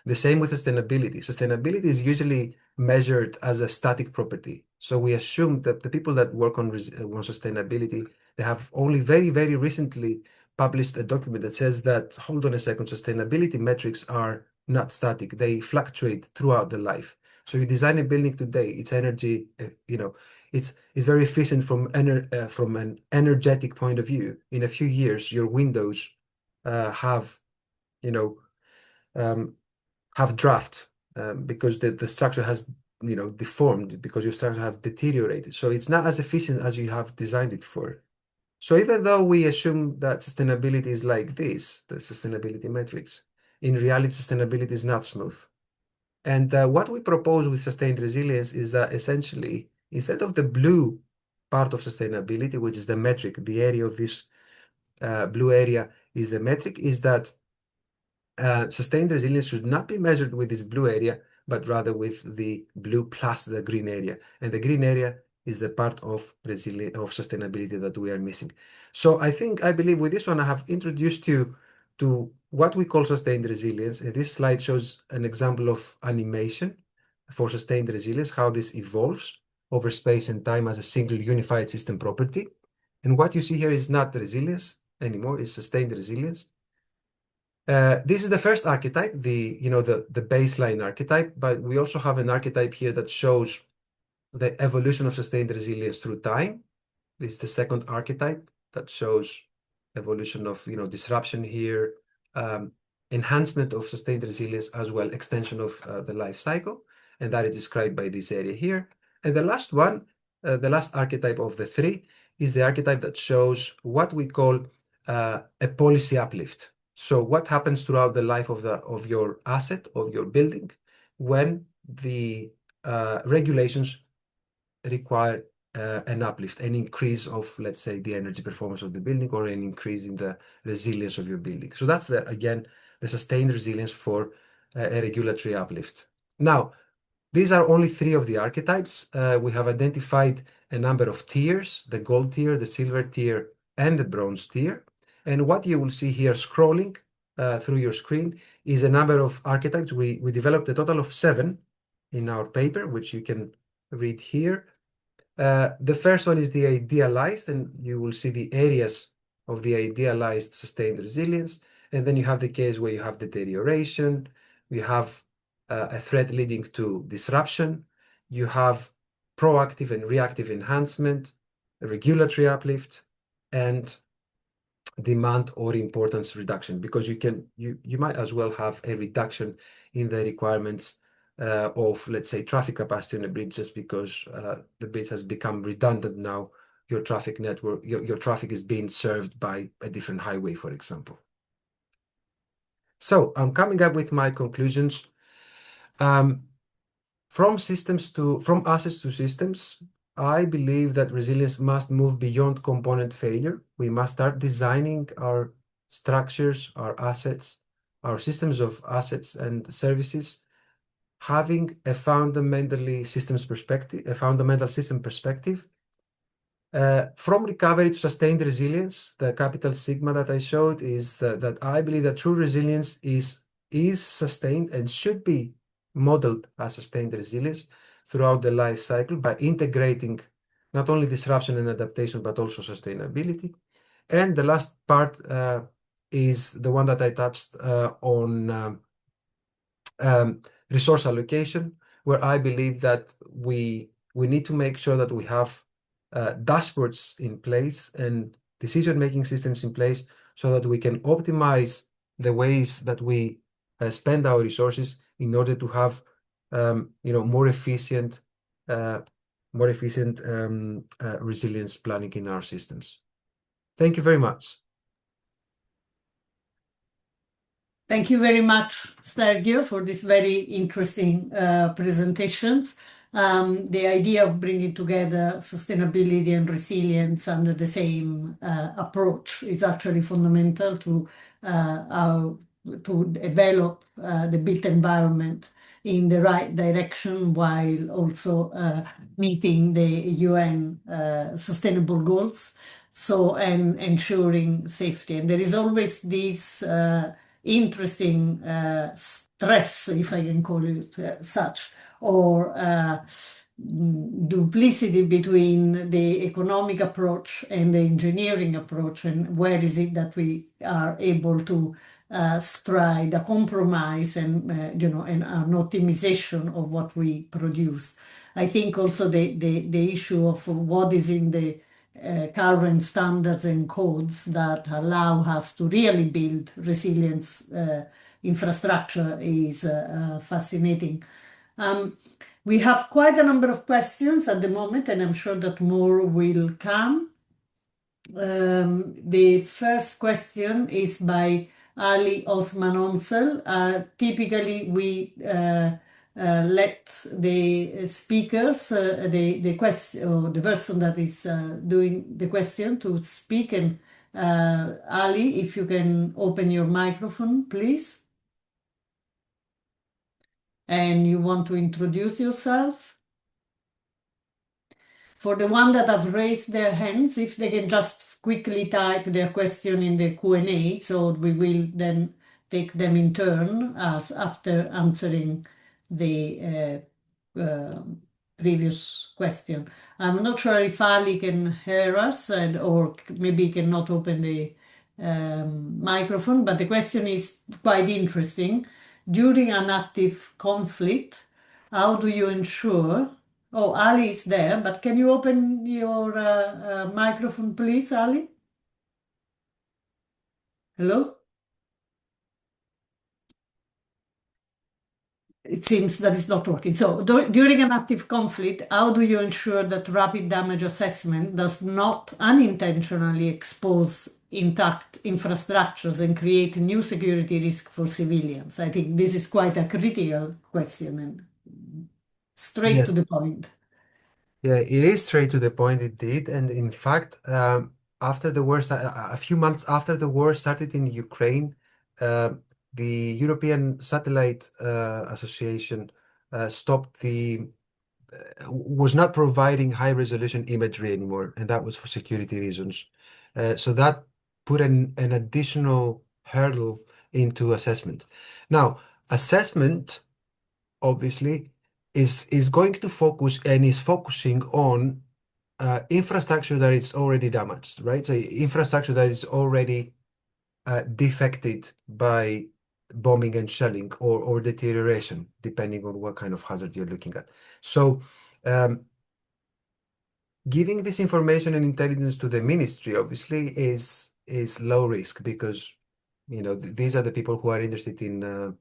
The same with sustainability. Sustainability is usually measured as a static property. So we assume that the people that work on sustainability, they have only very, very recently published a document that says that, hold on a second, sustainability metrics are not static. They fluctuate throughout the life. So you design a building today, it's energy, it's very efficient from an energetic point of view. In a few years, your windows have, you know, um, have draft because the structure has deformed because your structure have deteriorated. So it's not as efficient as you have designed it for. So even though we assume that sustainability is like this, the sustainability metrics, in reality, sustainability is not smooth. And what we propose with sustained resilience is that essentially, instead of the blue part of sustainability, which is the metric, the area of this blue area is the metric, is that sustained resilience should not be measured with this blue area, but rather with the blue plus the green area. And the green area is the part of sustainability that we are missing. So I believe with this one, I have introduced you to what we call sustained resilience. And this slide shows an example of animation for sustained resilience, how this evolves over space and time as a single unified system property. And what you see here is not resilience anymore, it's sustained resilience. This is the first archetype, the baseline archetype, but we also have an archetype here that shows the evolution of sustained resilience through time. This is the second archetype that shows evolution of, disruption here, enhancement of sustained resilience as well, extension of the life cycle, and that is described by this area here. And the last one, the last archetype of the three, is the archetype that shows what we call a policy uplift. So what happens throughout the life of your asset, of your building, when the regulations require an uplift, an increase of, let's say, the energy performance of the building or an increase in the resilience of your building. So that's, again, the sustained resilience for a regulatory uplift. Now, these are only three of the archetypes. We have identified a number of tiers, the gold tier, the silver tier, and the bronze tier. And what you will see here scrolling through your screen is a number of archetypes. We developed a total of 7 in our paper, which you can read here. The first one is the idealized, and you will see the areas of the idealized sustained resilience. And then you have the case where you have deterioration, you have a threat leading to disruption, you have proactive and reactive enhancement, a regulatory uplift, and demand or importance reduction, because you might as well have a reduction in the requirements of, let's say, traffic capacity on a bridge just because the bridge has become redundant now. Your traffic network, your traffic is being served by a different highway, for example. So I'm coming up with my conclusions. From assets to systems, I believe that resilience must move beyond component failure. We must start designing our structures, our assets, our systems of assets and services, having a fundamental system perspective. From recovery to sustained resilience, the capital sigma that I showed is that I believe that true resilience is sustained and should be modeled as sustained resilience throughout the life cycle by integrating not only disruption and adaptation, but also sustainability. And the last part is the one that I touched on resource allocation, where I believe that we need to make sure that we have dashboards in place and decision-making systems in place so that we can optimize the ways that we spend our resources in order to have more efficient, uh, resilience planning in our systems. Thank you very much. Thank you very much, Sergio, for these very interesting presentations. The idea of bringing together sustainability and resilience under the same approach is actually fundamental to to develop the built environment in the right direction while also meeting the UN sustainable goals. So, and ensuring safety. And there is always this interesting stress, if I can call it such, or duplicity between the economic approach and the engineering approach, and where is it that we are able to stride a compromise and and an optimization of what we produce. I think also the issue of what is in the current standards and codes that allow us to really build resilience infrastructure is fascinating. We have quite a number of questions at the moment, and I'm sure that more will come. The first question is by Ali Osman Onsel. Typically, we let the speakers, the question, or the person that is doing the question to speak. And Ali, if you can open your microphone, please. And you want to introduce yourself? For the one that have raised their hands, if they can just quickly type their question in the Q&A, so we will then take them in turn as after answering the previous question. I'm not sure if Ali can hear us or maybe cannot open the microphone, but the question is quite interesting. During an active conflict, how do you ensure? Oh, Ali is there, but can you open your microphone, please, Ali? Hello? It seems that it's not working. So, during an active conflict, how do you ensure that rapid damage assessment does not unintentionally expose intact infrastructures and create new security risk for civilians? I think this is quite a critical question and straight to Yes. the point. Yeah, it is straight to the point indeed. And in fact, after the war, a few months after the war started in Ukraine, uh, the European Satellite Association stopped was not providing high resolution imagery anymore, and that was for security reasons. So that put an additional hurdle into assessment. Now, assessment obviously is going to focus and is focusing on infrastructure that is already damaged, right? So infrastructure that is already defected by bombing and shelling or deterioration, depending on what kind of hazard you're looking at. So giving this information and intelligence to the ministry obviously is low risk because these are the people who are interested in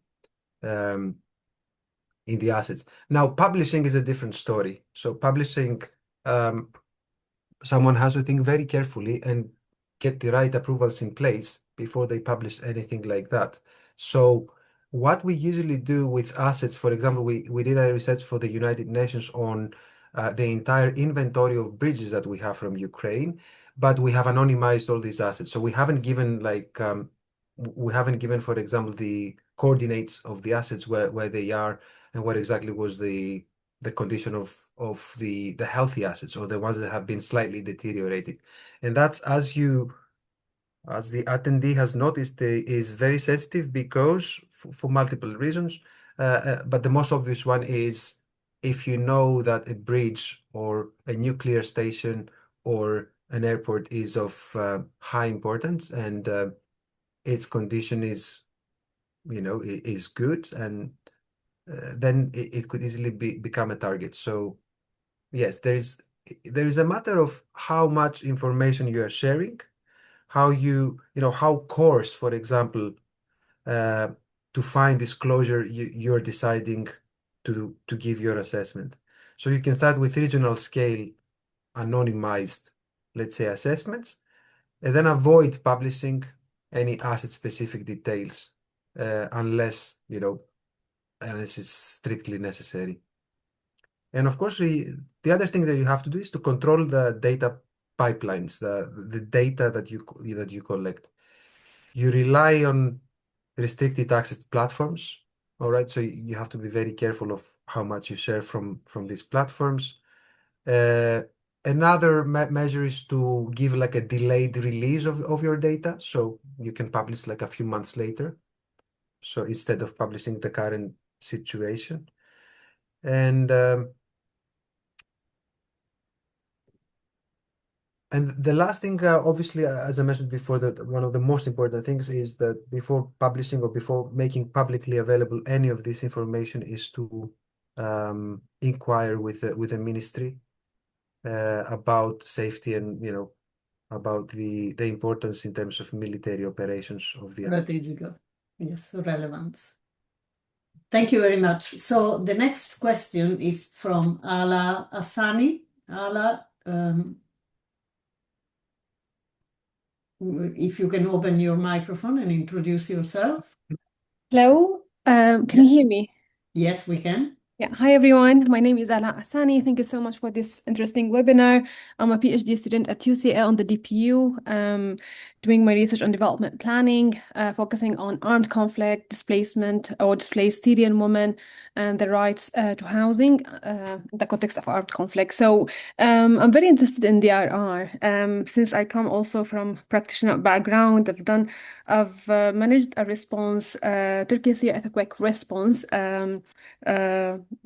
the assets. Now, publishing is a different story. So publishing, um, someone has to think very carefully and get the right approvals in place before they publish anything like that. So what we usually do with assets, for example, we did a research for the United Nations on the entire inventory of bridges that we have from Ukraine, but we have anonymized all these assets. So we haven't given for example, the coordinates of the assets where they are and what exactly was the condition of the healthy assets or the ones that have been slightly deteriorated. And that's as the attendee has noticed, is very sensitive because for multiple reasons. But the most obvious one is if you know that a bridge or a nuclear station or an airport is of high importance and its condition is good, and then it could easily become a target. So yes, there is a matter of how much information you are sharing, how coarse, for example, uh, to find disclosure you're deciding to give your assessment. So you can start with regional scale anonymized, let's say, assessments, and then avoid publishing any asset-specific details unless, unless it's strictly necessary. And of course, the other thing that you have to do is to control the data pipelines, the data that you collect. You rely on restricted access platforms. All right, so you have to be very careful of how much you share from these platforms. Uh, Another measure is to give like a delayed release of your data, so you can publish like a few months later. So instead of publishing the current situation, and the last thing, obviously, as I mentioned before, that one of the most important things is that before publishing or before making publicly available any of this information is to inquire with the ministry about safety and about the importance in terms of military operations of the. Strategical, yes, relevance. Thank you very much. So the next question is from Ala Asani. Ala, if you can open your microphone and introduce yourself. Hello, can you Yes, hear me? yes, we can. Yeah, hi everyone. My name is Ala Asani. Thank you so much for this interesting webinar. I'm a PhD student at UCL on the DPU, doing my research on development planning, focusing on armed conflict, displacement or displaced Syrian women, and the rights to housing, in the context of armed conflict. So I'm very interested in DRR. Since I come also from practitioner background, I've managed a response, Turkey Syria earthquake response.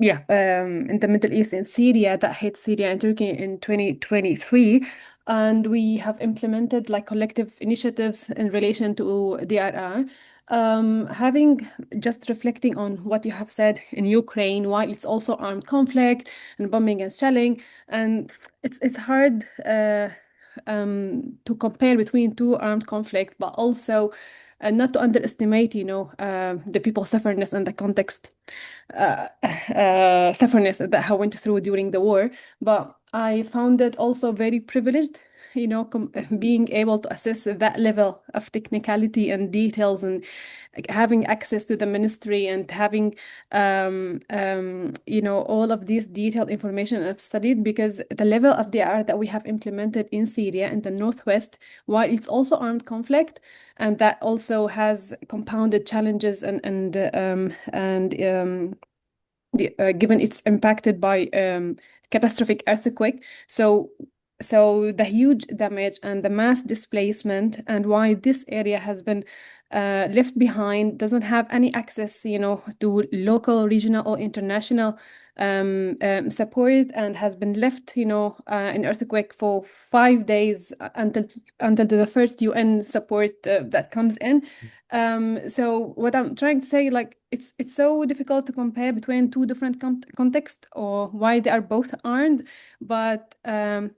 In the Middle East, in Syria, that hit Syria and Turkey in 2023. And we have implemented like collective initiatives in relation to DRR. Having just reflecting on what you have said in Ukraine, why it's also armed conflict and bombing and shelling, and it's hard to compare between two armed conflict, but also not to underestimate, the people's sufferness and the context sufferness that I went through during the war. But I found it also very privileged, being able to assess that level of technicality and details, and having access to the ministry and having, all of these detailed information I've studied, because the level of DR that we have implemented in Syria in the Northwest, while it's also armed conflict, and that also has compounded challenges given it's impacted by catastrophic earthquake. So the huge damage and the mass displacement, and why this area has been left behind, doesn't have any access, to local, regional, or international support, and has been left, in earthquake for 5 days until the first UN support that comes in. So what I'm trying to say, like, it's so difficult to compare between two different contexts, or why they are both armed. But in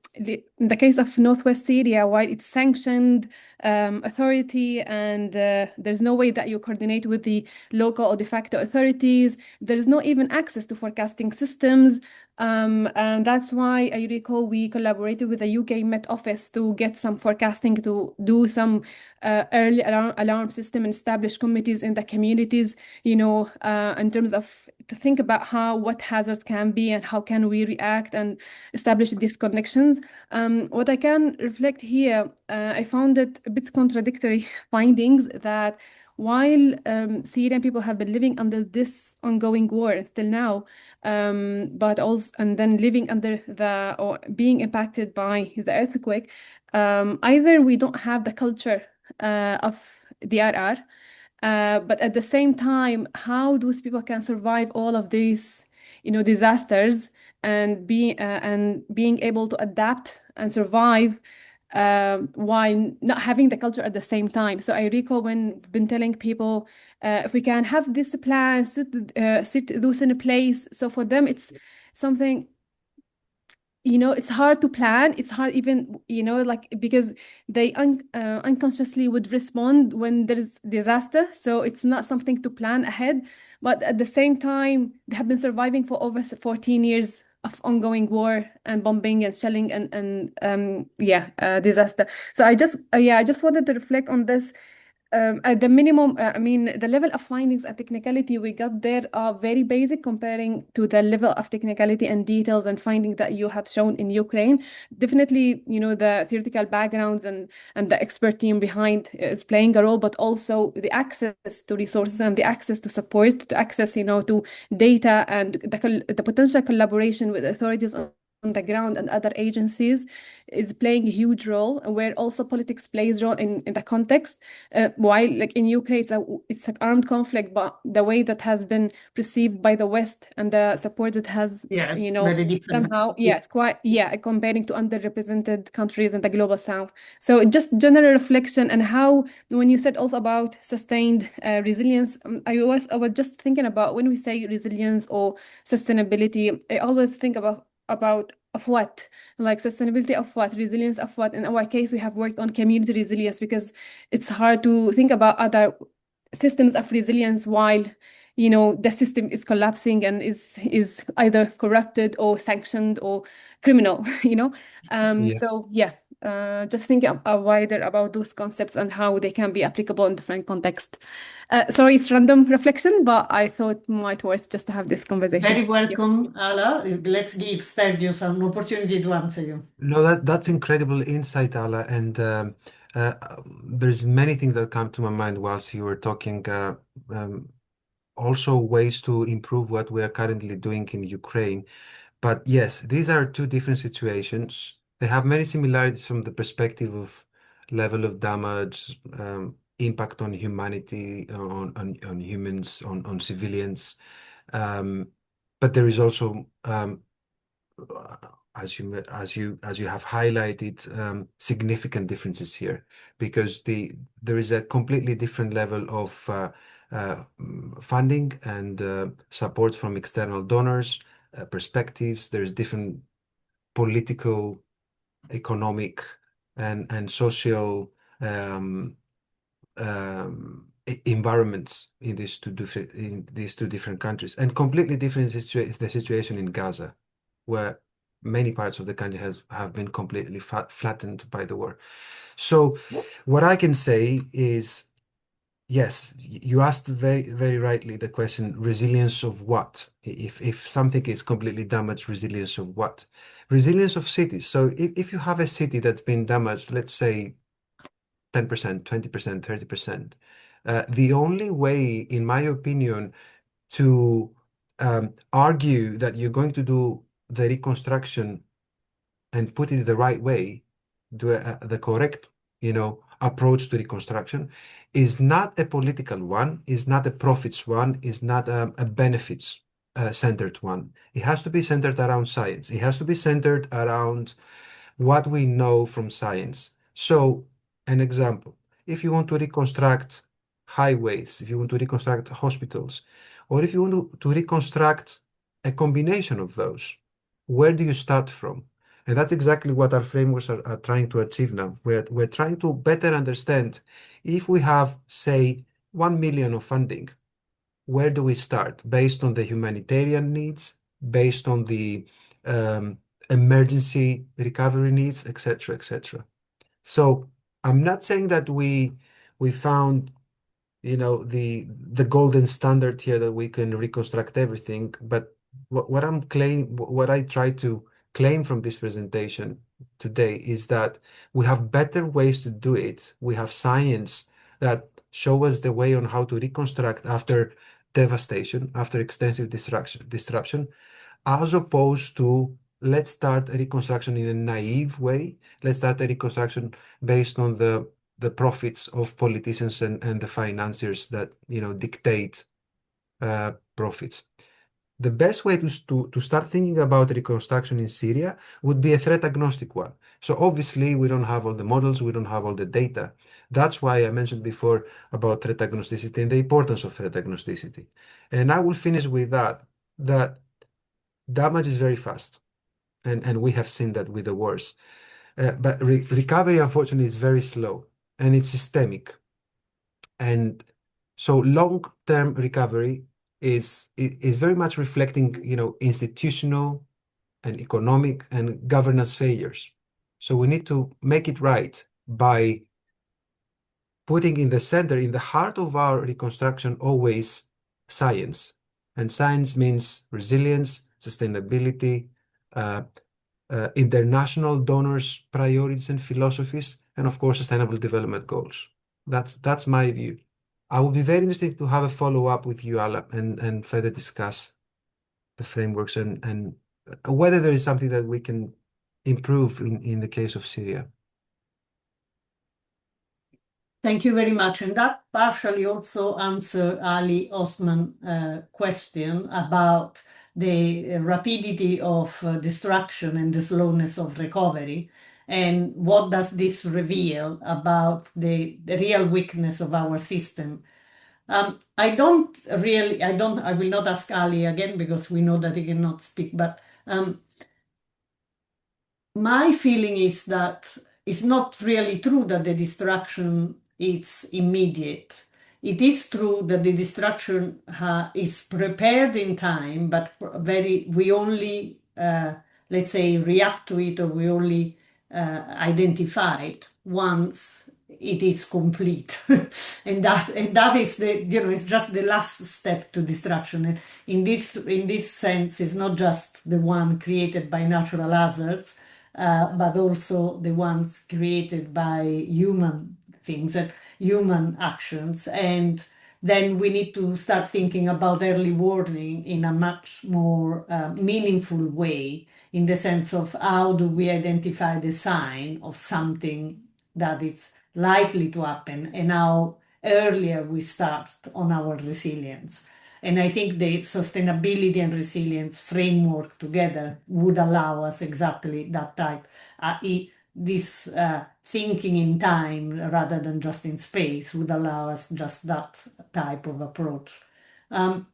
the case of Northwest Syria, while it's sanctioned authority, and there's no way that you coordinate with the local or de facto authorities, there is no even access to forecasting systems. And that's why I recall we collaborated with the UK Met Office to get some forecasting, to do some early alarm system, and establish committees in the communities, in terms of to think about what hazards can be and how can we react and establish these connections. What I can reflect here, I found it a bit contradictory findings, that while Syrian people have been living under this ongoing war until now, but also, and then living under or being impacted by the earthquake, either we don't have the culture of DRR, but at the same time, how those people can survive all of these, disasters, and being able to adapt and survive while not having the culture at the same time. So I recall when I've been telling people, if we can have this plan, sit those in a place. So for them, it's something it's hard to plan. It's hard even, like because they unconsciously would respond when there is disaster. So it's not something to plan ahead. But at the same time, they have been surviving for over 14 years of ongoing war and bombing and shelling and disaster. So I just wanted to reflect on this. At the minimum, I mean, the level of findings and technicality we got there are very basic comparing to the level of technicality and details and finding that you have shown in Ukraine. Definitely, the theoretical backgrounds and the expert team behind is playing a role, but also the access to resources and the access to support, to access, to data and the potential collaboration with authorities on the ground and other agencies is playing a huge role, where also politics plays role in the context. While like in Ukraine, it's an armed conflict, but the way that has been perceived by the West and the support it has, Yes, very different. somehow, yes, quite, yeah, comparing to underrepresented countries in the global South. So just general reflection and how, when you said also about sustained resilience, I was just thinking about when we say resilience or sustainability, I always think about of what, like sustainability of what, resilience of what. In our case, we have worked on community resilience because it's hard to think about other systems of resilience while the system is collapsing and is either corrupted or sanctioned or criminal. Yeah. So yeah, just think wider about those concepts and how they can be applicable in different contexts. Sorry, it's random reflection, but I thought might worth just to have this conversation. Very welcome, Ala. Let's give Sergio an opportunity to answer you. No, that's incredible insight, Ala, and uh, there's many things that come to my mind whilst you were talking. Um, Also, ways to improve what we are currently doing in Ukraine. But yes, these are two different situations. They have many similarities from the perspective of level of damage, impact on humanity, on humans, on civilians. Um, but there is also as you have highlighted, significant differences here because there is a completely different level of funding and support from external donors, perspectives. There's different political, economic, and social um, environments in these two different countries, and completely different is the situation in Gaza, where many parts of the country have been completely flattened by the war. So, what I can say is, yes, you asked very, very rightly the question: resilience of what? If something is completely damaged, resilience of what? Resilience of cities. So, if you have a city that's been damaged, let's say 10%, 20%, 30%. The only way, in my opinion, to argue that you're going to do the reconstruction and put it the right way, do the correct, approach to reconstruction, is not a political one, is not a profits one, is not a benefits centered one. It has to be centered around science. It has to be centered around what we know from science. So, an example, if you want to reconstruct highways, if you want to reconstruct hospitals, or if you want to reconstruct a combination of those, where do you start from? And that's exactly what our frameworks are trying to achieve now. We're trying to better understand if we have, say, 1 million of funding, where do we start? Based on the humanitarian needs, based on the um, emergency recovery needs, etc., etc. So I'm not saying that we found, the golden standard here that we can reconstruct everything, but what I try to claim from this presentation today is that we have better ways to do it. We have science that show us the way on how to reconstruct after devastation, after extensive disruption, as opposed to let's start a reconstruction in a naive way. Let's start a reconstruction based on the profits of politicians and the financiers that dictate profits. The best way to start thinking about reconstruction in Syria would be a threat agnostic one. So obviously we don't have all the models, we don't have all the data. That's why I mentioned before about threat agnosticity and the importance of threat agnosticity. And I will finish with that damage is very fast. and we have seen that with the wars. But recovery, unfortunately, is very slow and it's systemic. And so long-term recovery is very much reflecting, institutional and economic and governance failures. So we need to make it right by putting in the center, in the heart of our reconstruction, always science. And science means resilience, sustainability, uh, international donors' priorities and philosophies, and of course, sustainable development goals. That's my view. I will be very interested to have a follow-up with you, Ala, and further discuss the frameworks and whether there is something that we can improve in the case of Syria. Thank you very much. And that partially also answer Ali Osman question about the rapidity of destruction and the slowness of recovery. And what does this reveal about the real weakness of our system? I will not ask Ali again because we know that he cannot speak, but my feeling is that it's not really true that the destruction is immediate. It is true that the destruction is prepared in time, but we only, let's say, react to it, or we only identify it once it is complete. And that is it's just the last step to destruction. And in this sense, it's not just the one created by natural hazards, but also the ones created by human things and human actions. And then we need to start thinking about early warning in a much more meaningful way, in the sense of how do we identify the sign of something that is likely to happen, and how earlier we start on our resilience. And I think the sustainability and resilience framework together would allow us exactly that type, this thinking in time rather than just in space would allow us just that type of approach. The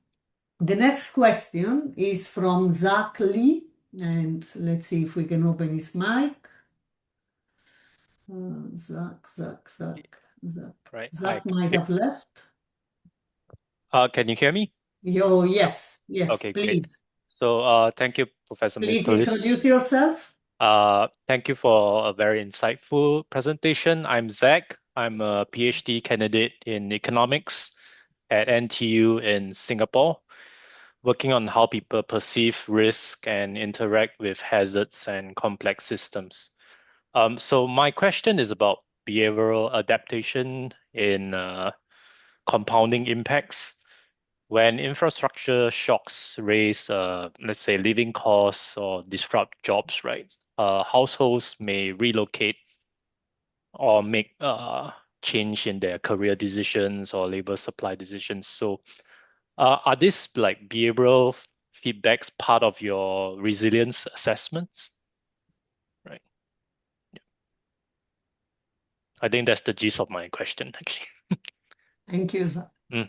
next question is from Zach Lee, and let's see if we can open his mic. Zach. Right. Zach might have left. Can you hear me? Oh, yes, Okay, great. please. So, thank you, Professor Please Mitulis. introduce yourself. Thank you for a very insightful presentation. I'm Zach. I'm a PhD candidate in economics at NTU in Singapore, working on how people perceive risk and interact with hazards and complex systems. So my question is about behavioral adaptation in compounding impacts. When infrastructure shocks raise, let's say, living costs or disrupt jobs, right? Households may relocate or make change in their career decisions or labor supply decisions. So, are these like behavioral feedbacks part of your resilience assessments? Right. Yeah. I think that's the gist of my question, actually. Thank you, Zach. Mm.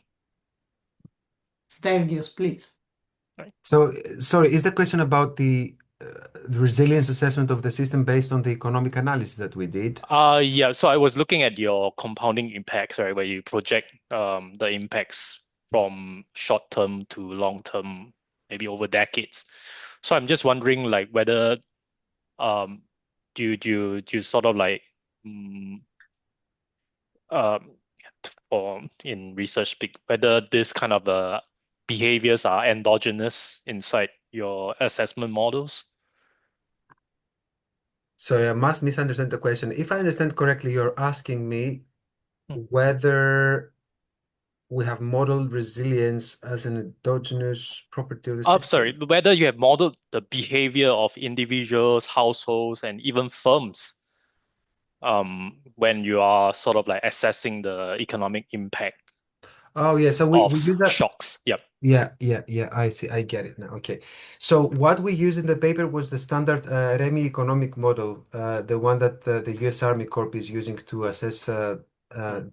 Stergios, please. Right. So, sorry, is the question about the resilience assessment of the system based on the economic analysis that we did? Yeah. So I was looking at your compounding impacts, right, where you project the impacts from short term to long term, maybe over decades. So I'm just wondering, like, whether um do you sort of like mm, um or in research speak, whether this kind of behaviors are endogenous inside your assessment models? Sorry, I must misunderstand the question. If I understand correctly, you're asking me Hmm. whether we have modeled resilience as an endogenous property of the Oh, system. sorry, whether you have modeled the behavior of individuals, households, and even firms when you are sort of like assessing the economic impact Oh, yeah. So we of use that. shocks. Yep. Yeah. I see. I get it now. Okay. So what we used in the paper was the standard REMI economic model, the one that the U.S. Army Corps is using to assess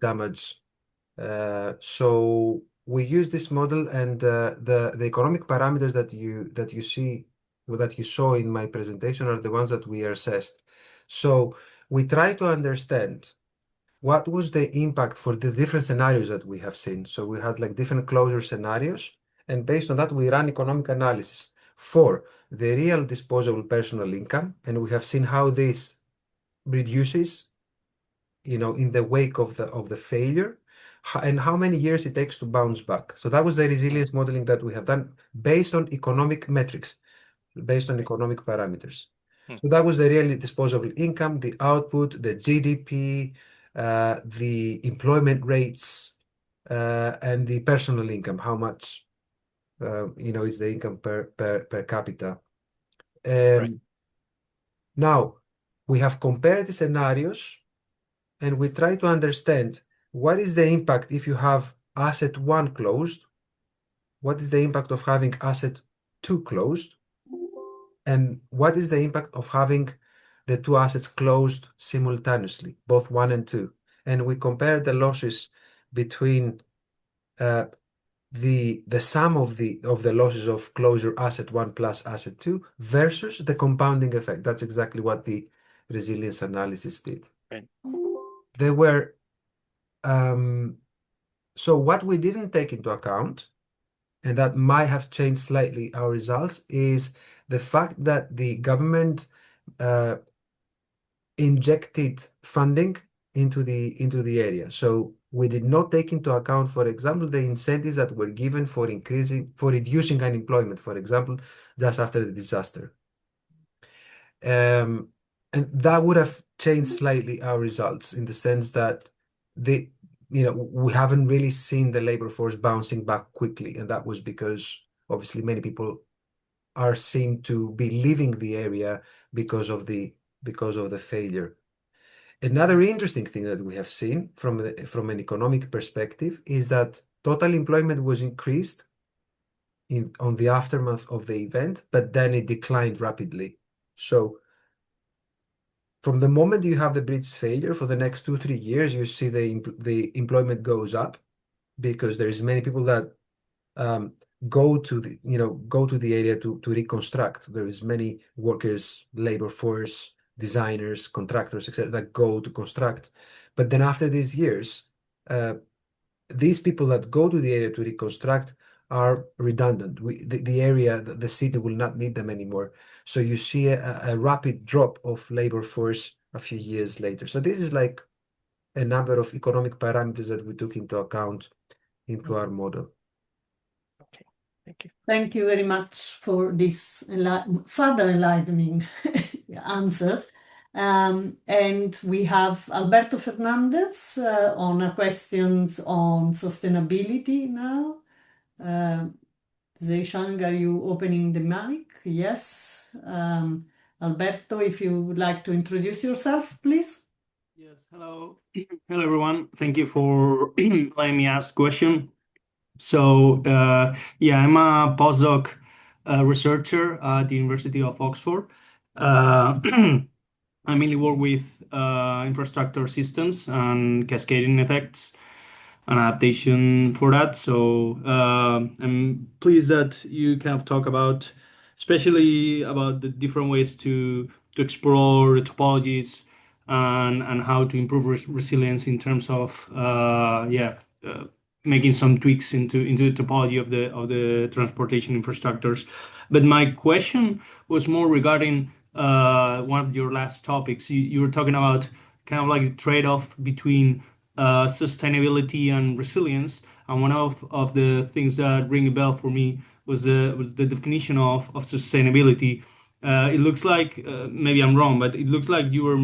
damage. So we use this model, and the economic parameters that you see that you saw in my presentation are the ones that we assessed. So we try to understand what was the impact for the different scenarios that we have seen. So we had like different closure scenarios, and based on that, we ran economic analysis for the real disposable personal income, and we have seen how this reduces, in the wake of the failure, and how many years it takes to bounce back. So that was the resilience modeling that we have done based on economic metrics, based on economic parameters. Hmm. So that was the real disposable income, the output, the GDP, the employment rates, and the personal income, how much, is the income per capita. Right. Now, we have compared the scenarios and we try to understand what is the impact if you have asset one closed, what is the impact of having asset two closed, and what is the impact of having the two assets closed simultaneously, both one and two. And we compare the losses between the sum of the losses of closure asset one plus asset two versus the compounding effect. That's exactly what the resilience analysis did. Right. There were So what we didn't take into account, and that might have changed slightly our results, is the fact that the government injected funding into the area. So we did not take into account, for example, the incentives that were given for reducing unemployment, for example, just after the disaster. And that would have changed slightly our results in the sense that we haven't really seen the labor force bouncing back quickly, and that was because obviously many people are seen to be leaving the area because of the failure. Another interesting thing that we have seen from an economic perspective is that total employment was increased on the aftermath of the event, but then it declined rapidly. So from the moment you have the bridge failure, for the next 2-3 years, you see the employment goes up because there is many people that go to the area to reconstruct. There is many workers, labor force, designers, contractors, etc., that go to construct. But then after these years, these people that go to the area to reconstruct are redundant. The city will not need them anymore. So you see a rapid drop of labor force a few years later. So this is like a number of economic parameters that we took into account into our model. Okay. Thank you. Thank you very much for this further enlightening answers. And we have Alberto Fernandez on questions on sustainability now. Zheishang, are you opening the mic? Yes. Alberto, if you would like to introduce yourself, please. Yes, hello. Hello, everyone. Thank you for letting me ask a question. So, I'm a postdoc researcher at the University of Oxford. I mainly work with infrastructure systems and cascading effects and adaptation for that. So I'm pleased that you kind of talk about, especially about the different ways to explore the topologies and how to improve resilience in terms of making some tweaks into the topology of the transportation infrastructures. But my question was more regarding one of your last topics. You were talking about kind of like a trade-off between sustainability and resilience. And one of the things that ring a bell for me was the definition of sustainability. It looks like maybe I'm wrong, but it looks like you were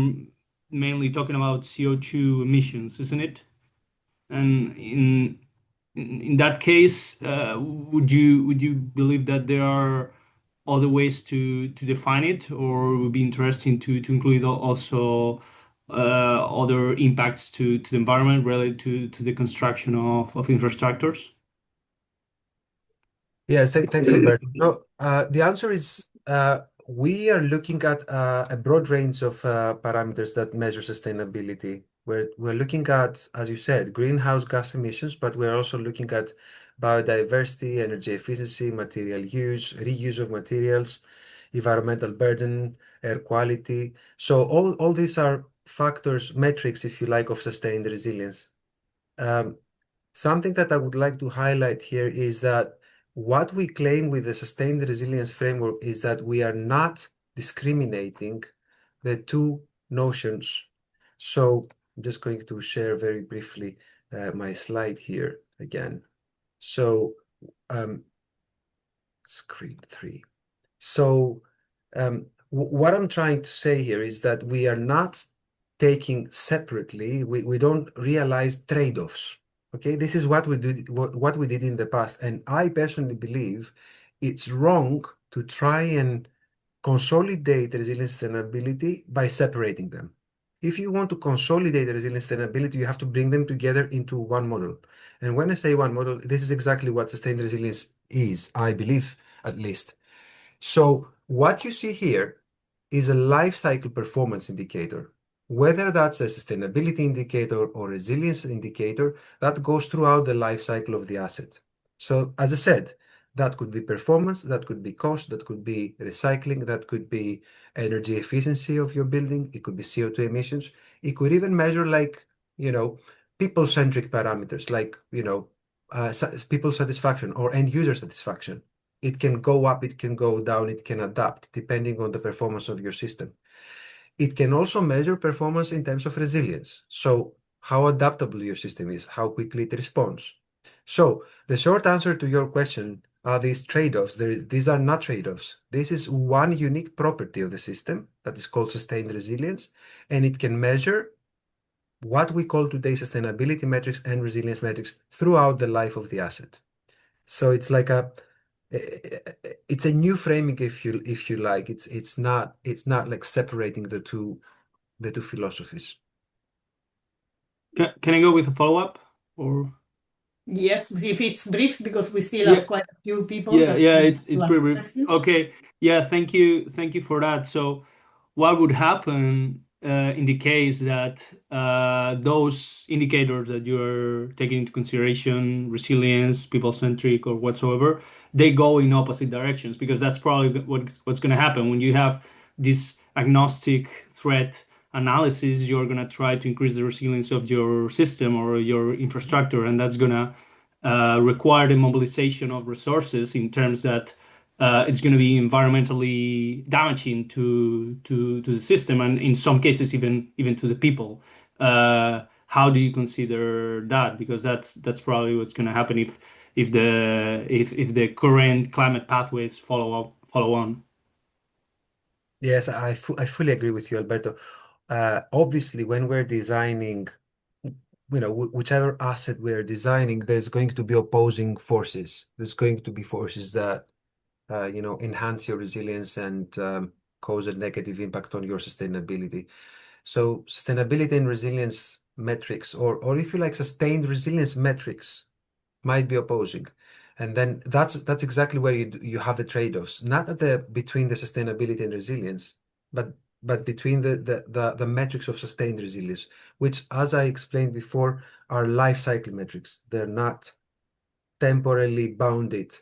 mainly talking about CO2 emissions, isn't it? And in that case, would you believe that there are other ways to define it, or it would be interesting to include also other impacts to the environment related to the construction of infrastructures? Yes, thanks, Alberto. No, the answer is we are looking at a broad range of parameters that measure sustainability. We're looking at, as you said, greenhouse gas emissions, but we're also looking at biodiversity, energy efficiency, material use, reuse of materials. environmental burden, air quality. So all these are factors, metrics, if you like, of sustained resilience. Something that I would like to highlight here is that what we claim with the sustained resilience framework is that we are not discriminating the two notions. So I'm just going to share very briefly my slide here again. So screen 3. So what I'm trying to say here is that we are not taking separately, we don't realize trade-offs. Okay, this is what we did in the past. And I personally believe it's wrong to try and consolidate resilience and sustainability by separating them. If you want to consolidate resilience and sustainability, you have to bring them together into one model. And when I say one model, this is exactly what sustained resilience is, I believe, at least. So what you see here is a life cycle performance indicator. Whether that's a sustainability indicator or resilience indicator, that goes throughout the life cycle of the asset. So as I said, that could be performance, that could be cost, that could be recycling, that could be energy efficiency of your building, it could be CO2 emissions, it could even measure like, people-centric parameters like, people satisfaction or end user satisfaction. It can go up, it can go down, it can adapt depending on the performance of your system. It can also measure performance in terms of resilience. So how adaptable your system is, how quickly it responds. So the short answer to your question are these trade-offs. These are not trade-offs. This is one unique property of the system that is called sustained resilience, and it can measure what we call today sustainability metrics and resilience metrics throughout the life of the asset. So it's like it's a new framing if you like. It's not like separating the two philosophies. Can I go with a follow-up or? Yes, if it's brief, because we still Yeah, have quite a few people that it's want to pretty ask brief. questions. Okay. Yeah, thank you for that. So, what would happen in the case that those indicators that you're taking into consideration, resilience, people-centric, or whatsoever, they go in opposite directions? Because that's probably what's going to happen when you have this agnostic threat analysis. You're going to try to increase the resilience of your system or your infrastructure, and that's going to require the mobilization of resources in terms that it's going to be environmentally damaging to the system and in some cases even to the people. How do you consider that? Because that's probably what's going to happen if the current climate pathways follow on. Yes, I fully agree with you, Alberto. Obviously, when we're designing, whichever asset we're designing, there's going to be opposing forces. There's going to be forces that enhance your resilience and cause a negative impact on your sustainability. So sustainability and resilience metrics, or if you like, sustained resilience metrics might be opposing. And then that's exactly where you have the trade-offs, not at the between the sustainability and resilience, but between the metrics of sustained resilience, which, as I explained before, are life cycle metrics. They're not temporally bounded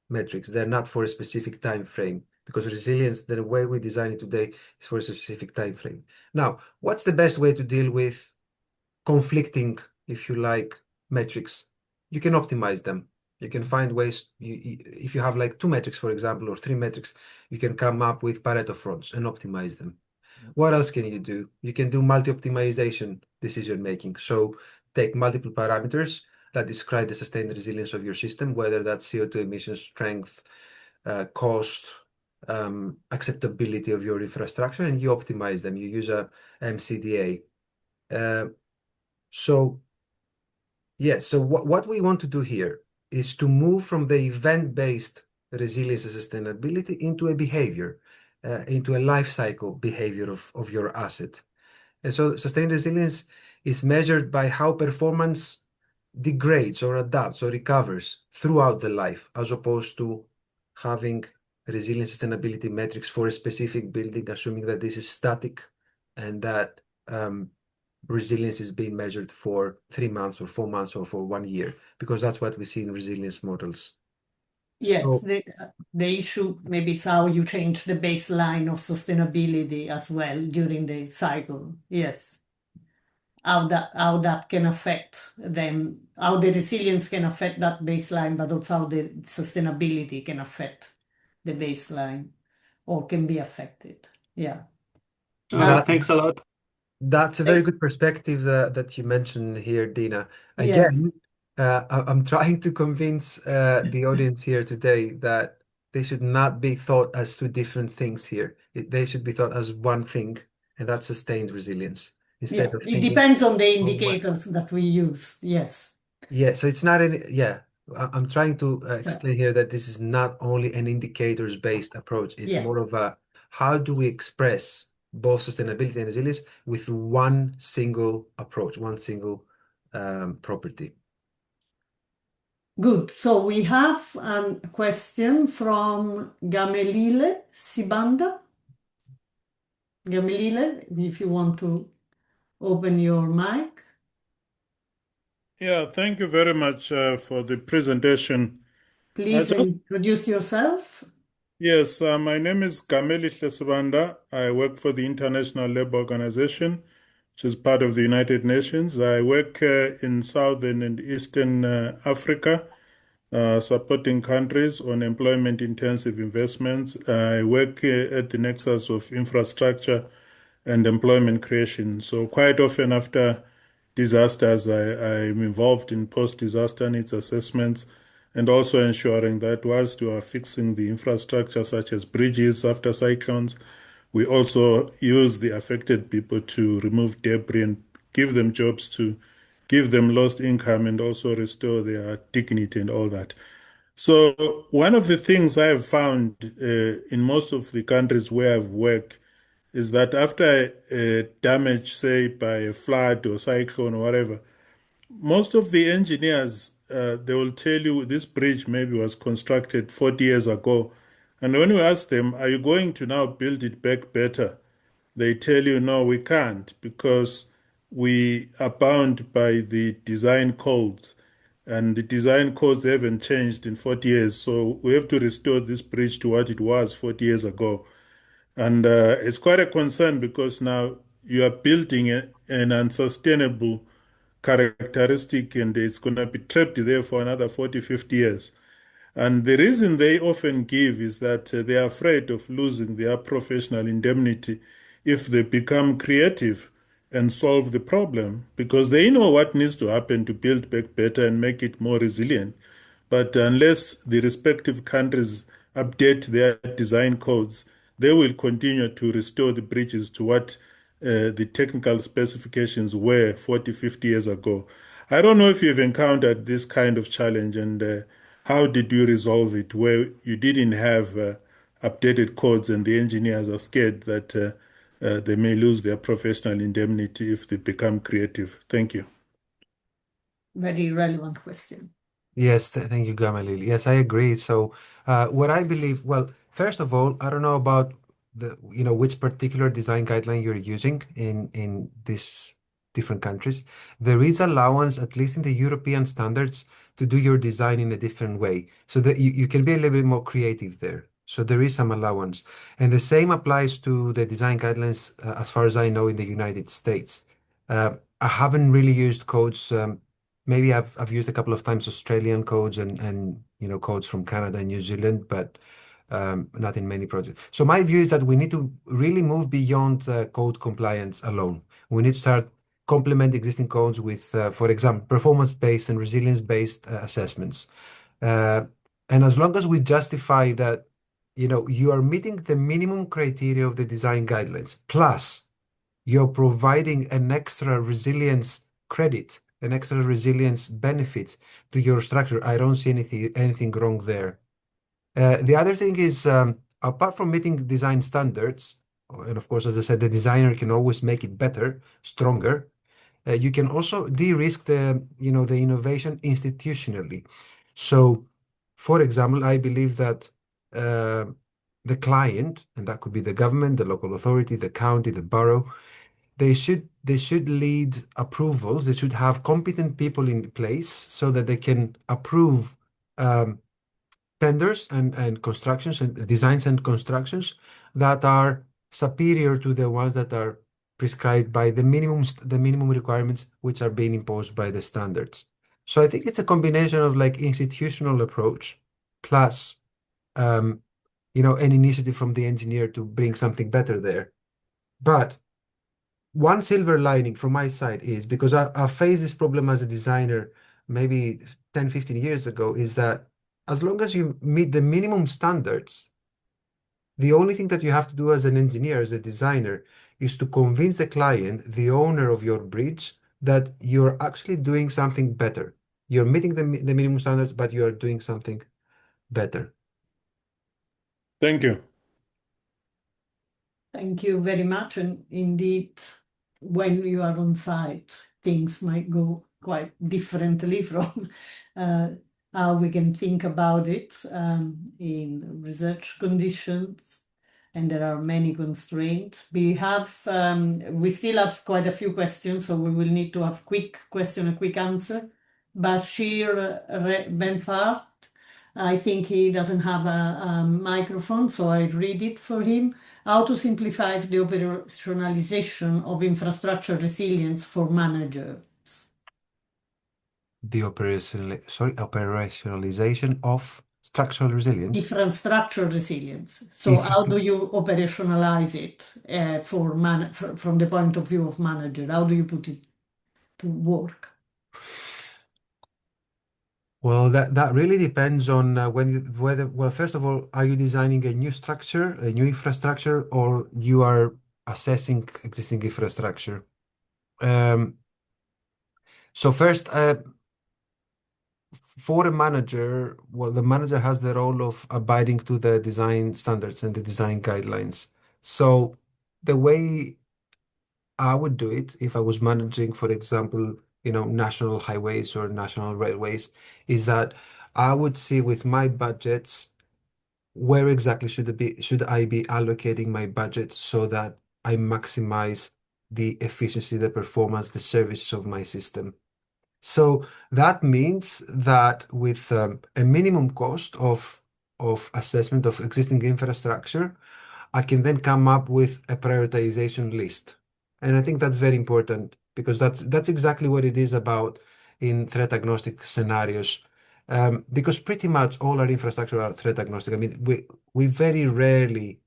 metrics. They're not for a specific time frame because resilience, the way we design it today, is for a specific time frame. Now, what's the best way to deal with conflicting, if you like, metrics? You can optimize them. You can find ways. If you have like 2 metrics, for example, or 3 metrics, you can come up with Pareto fronts and optimize them. What else can you do? You can do multi-optimization decision making. So take multiple parameters that describe the sustained resilience of your system, whether that's CO2 emission strength, cost, acceptability of your infrastructure, and you optimize them. You use a MCDA. So yes, so what we want to do here is to move from the event-based resilience and sustainability into a behavior, into a life cycle behavior of your asset. And so sustained resilience is measured by how performance degrades or adapts or recovers throughout the life, as opposed to having resilience sustainability metrics for a specific building, assuming that this is static and that resilience is being measured for 3 months or 4 months or for 1 year, because that's what we see in resilience models. Yes, So the issue maybe is how you change the baseline of sustainability as well during the cycle. Yes, how that can affect them, how the resilience can affect that baseline, but also how the sustainability can affect the baseline or can be affected. Yeah. that Thanks a lot. that's a very Eh, good perspective that you mentioned here, Dina. yes. Again, I'm trying to convince the audience here today that they should not be thought as two different things here. They should be thought as one thing, and that's sustained resilience instead Yeah. of It thinking depends on the of one. indicators that we use. Yes. Yeah, so it's not any, yeah, I'm trying to So, explain here that this is not only an indicators-based approach. It's yeah. more of a how do we express both sustainability and resilience with one single approach, one single property. Good. So we have a question from Gamelile Sibanda. Gamelile, if you want to open your mic, Yeah, thank you very much for the presentation. I please just, introduce yourself. yes, my name is Kameli Hlesibanda. I work for the International Labour Organization, which is part of the United Nations. I work in Southern and Eastern Africa, supporting countries on employment intensive investments. I work at the nexus of infrastructure and employment creation. So, quite often after disasters, I'm involved in post disaster needs assessments and also ensuring that whilst we are fixing the infrastructure, such as bridges after cyclones, we also use the affected people to remove debris and give them jobs, to give them lost income and also restore their dignity and all that. So, one of the things I've found in most of the countries where I've worked is that after damage, say by a flood or cyclone or whatever, most of the engineers they will tell you this bridge maybe was constructed 40 years ago. And when you ask them, are you going to now build it back better? They tell you, no, we can't because we are bound by the design codes. And the design codes haven't changed in 40 years. So we have to restore this bridge to what it was 40 years ago. And it's quite a concern because now you are building an unsustainable characteristic and it's going to be trapped there for another 40, 50 years. And the reason they often give is that they are afraid of losing their professional indemnity if they become creative and solve the problem because they know what needs to happen to build back better and make it more resilient. But unless the respective countries update their design codes, they will continue to restore the bridges to what the technical specifications were 40, 50 years ago. I don't know if you've encountered this kind of challenge and how did you resolve it where you didn't have updated codes and the engineers are scared that they may lose their professional indemnity if they become creative? Thank you. Very relevant question. Yes, thank you, Gamalil. Yes, I agree. So, what I believe, well, first of all, I don't know about which particular design guideline you're using in these different countries. There is allowance, at least in the European standards, to do your design in a different way, so that you can be a little bit more creative there. So there is some allowance, and the same applies to the design guidelines, as far as I know, in the United States. I haven't really used codes. Maybe I've used a couple of times Australian codes and codes from Canada and New Zealand, but not in many projects. So my view is that we need to really move beyond code compliance alone. We need to start complement existing codes with, for example, performance-based and resilience-based assessments. Uh, and as long as we justify that, you are meeting the minimum criteria of the design guidelines, plus you're providing an extra resilience credit, an extra resilience benefit to your structure. I don't see anything wrong there. The other thing is, apart from meeting design standards, and of course, as I said, the designer can always make it better, stronger. You can also de-risk the innovation institutionally. So, for example, I believe that uh, the client, and that could be the government, the local authority, the county, the borough, they should lead approvals. They should have competent people in place so that they can approve um, tenders and constructions and designs and constructions that are superior to the ones that are prescribed by the minimum requirements which are being imposed by the standards. So I think it's a combination of like institutional approach plus an initiative from the engineer to bring something better there. But one silver lining from my side is because I faced this problem as a designer maybe 10, 15 years ago, is that as long as you meet the minimum standards, the only thing that you have to do as an engineer, as a designer, is to convince the client, the owner of your bridge, that you're actually doing something better. You're meeting the minimum standards, but you are doing something better. Thank you. Thank you very much. And indeed, when you are on site, things might go quite differently from how we can think about it in research conditions. And there are many constraints. We still have quite a few questions, so we will need to have quick question, a quick answer. Bashir Benfart, I think he doesn't have a microphone, so I read it for him. How to simplify the operationalization of infrastructure resilience for managers. The operationalization of structural resilience. Infrastructure resilience. So how do you operationalize it from the point of view of manager? How do you put it to work? Well, that really depends on well, first of all, are you designing a new structure, a new infrastructure, or you are assessing existing infrastructure? So first, for a manager, well, the manager has the role of abiding to the design standards and the design guidelines. So the way I would do it if I was managing, for example, national highways or national railways, is that I would see with my budgets where exactly should I be allocating my budget so that I maximize the efficiency, the performance, the services of my system. So that means that with a minimum cost of assessment of existing infrastructure, I can then come up with a prioritization list. And I think that's very important because that's exactly what it is about in threat agnostic scenarios. Because pretty much all our infrastructure are threat agnostic. I mean, we very rarely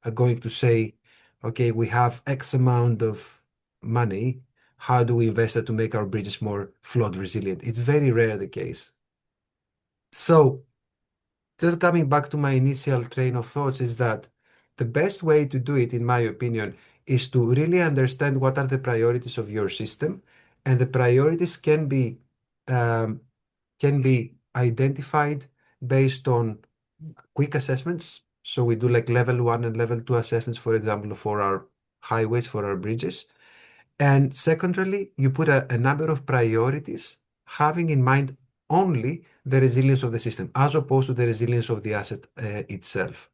are going to say, okay, we have X amount of money. How do we invest it to make our bridges more flood resilient? It's very rare the case. So just coming back to my initial train of thoughts is that the best way to do it, in my opinion, is to really understand what are the priorities of your system, and the priorities can be identified based on quick assessments. So we do like level 1 and level 2 assessments, for example, for our highways, for our bridges. And secondarily, you put a number of priorities having in mind only the resilience of the system as opposed to the resilience of the asset itself.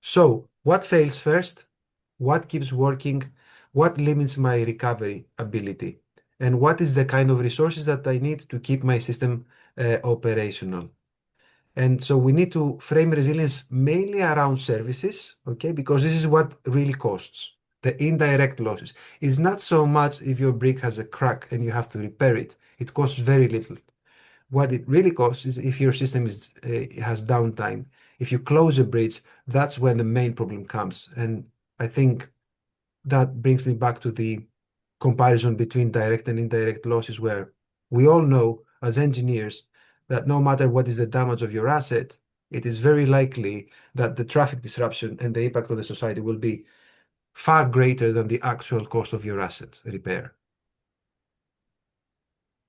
So what fails first? What keeps working? What limits my recovery ability? And what is the kind of resources that I need to keep my system operational? And so we need to frame resilience mainly around services, okay? Because this is what really costs. The indirect losses. It's not so much if your brick has a crack and you have to repair it. It costs very little. What it really costs is if your system has downtime. If you close a bridge, that's when the main problem comes. And I think that brings me back to the comparison between direct and indirect losses, where we all know as engineers that no matter what is the damage of your asset, it is very likely that the traffic disruption and the impact on the society will be far greater than the actual cost of your asset repair.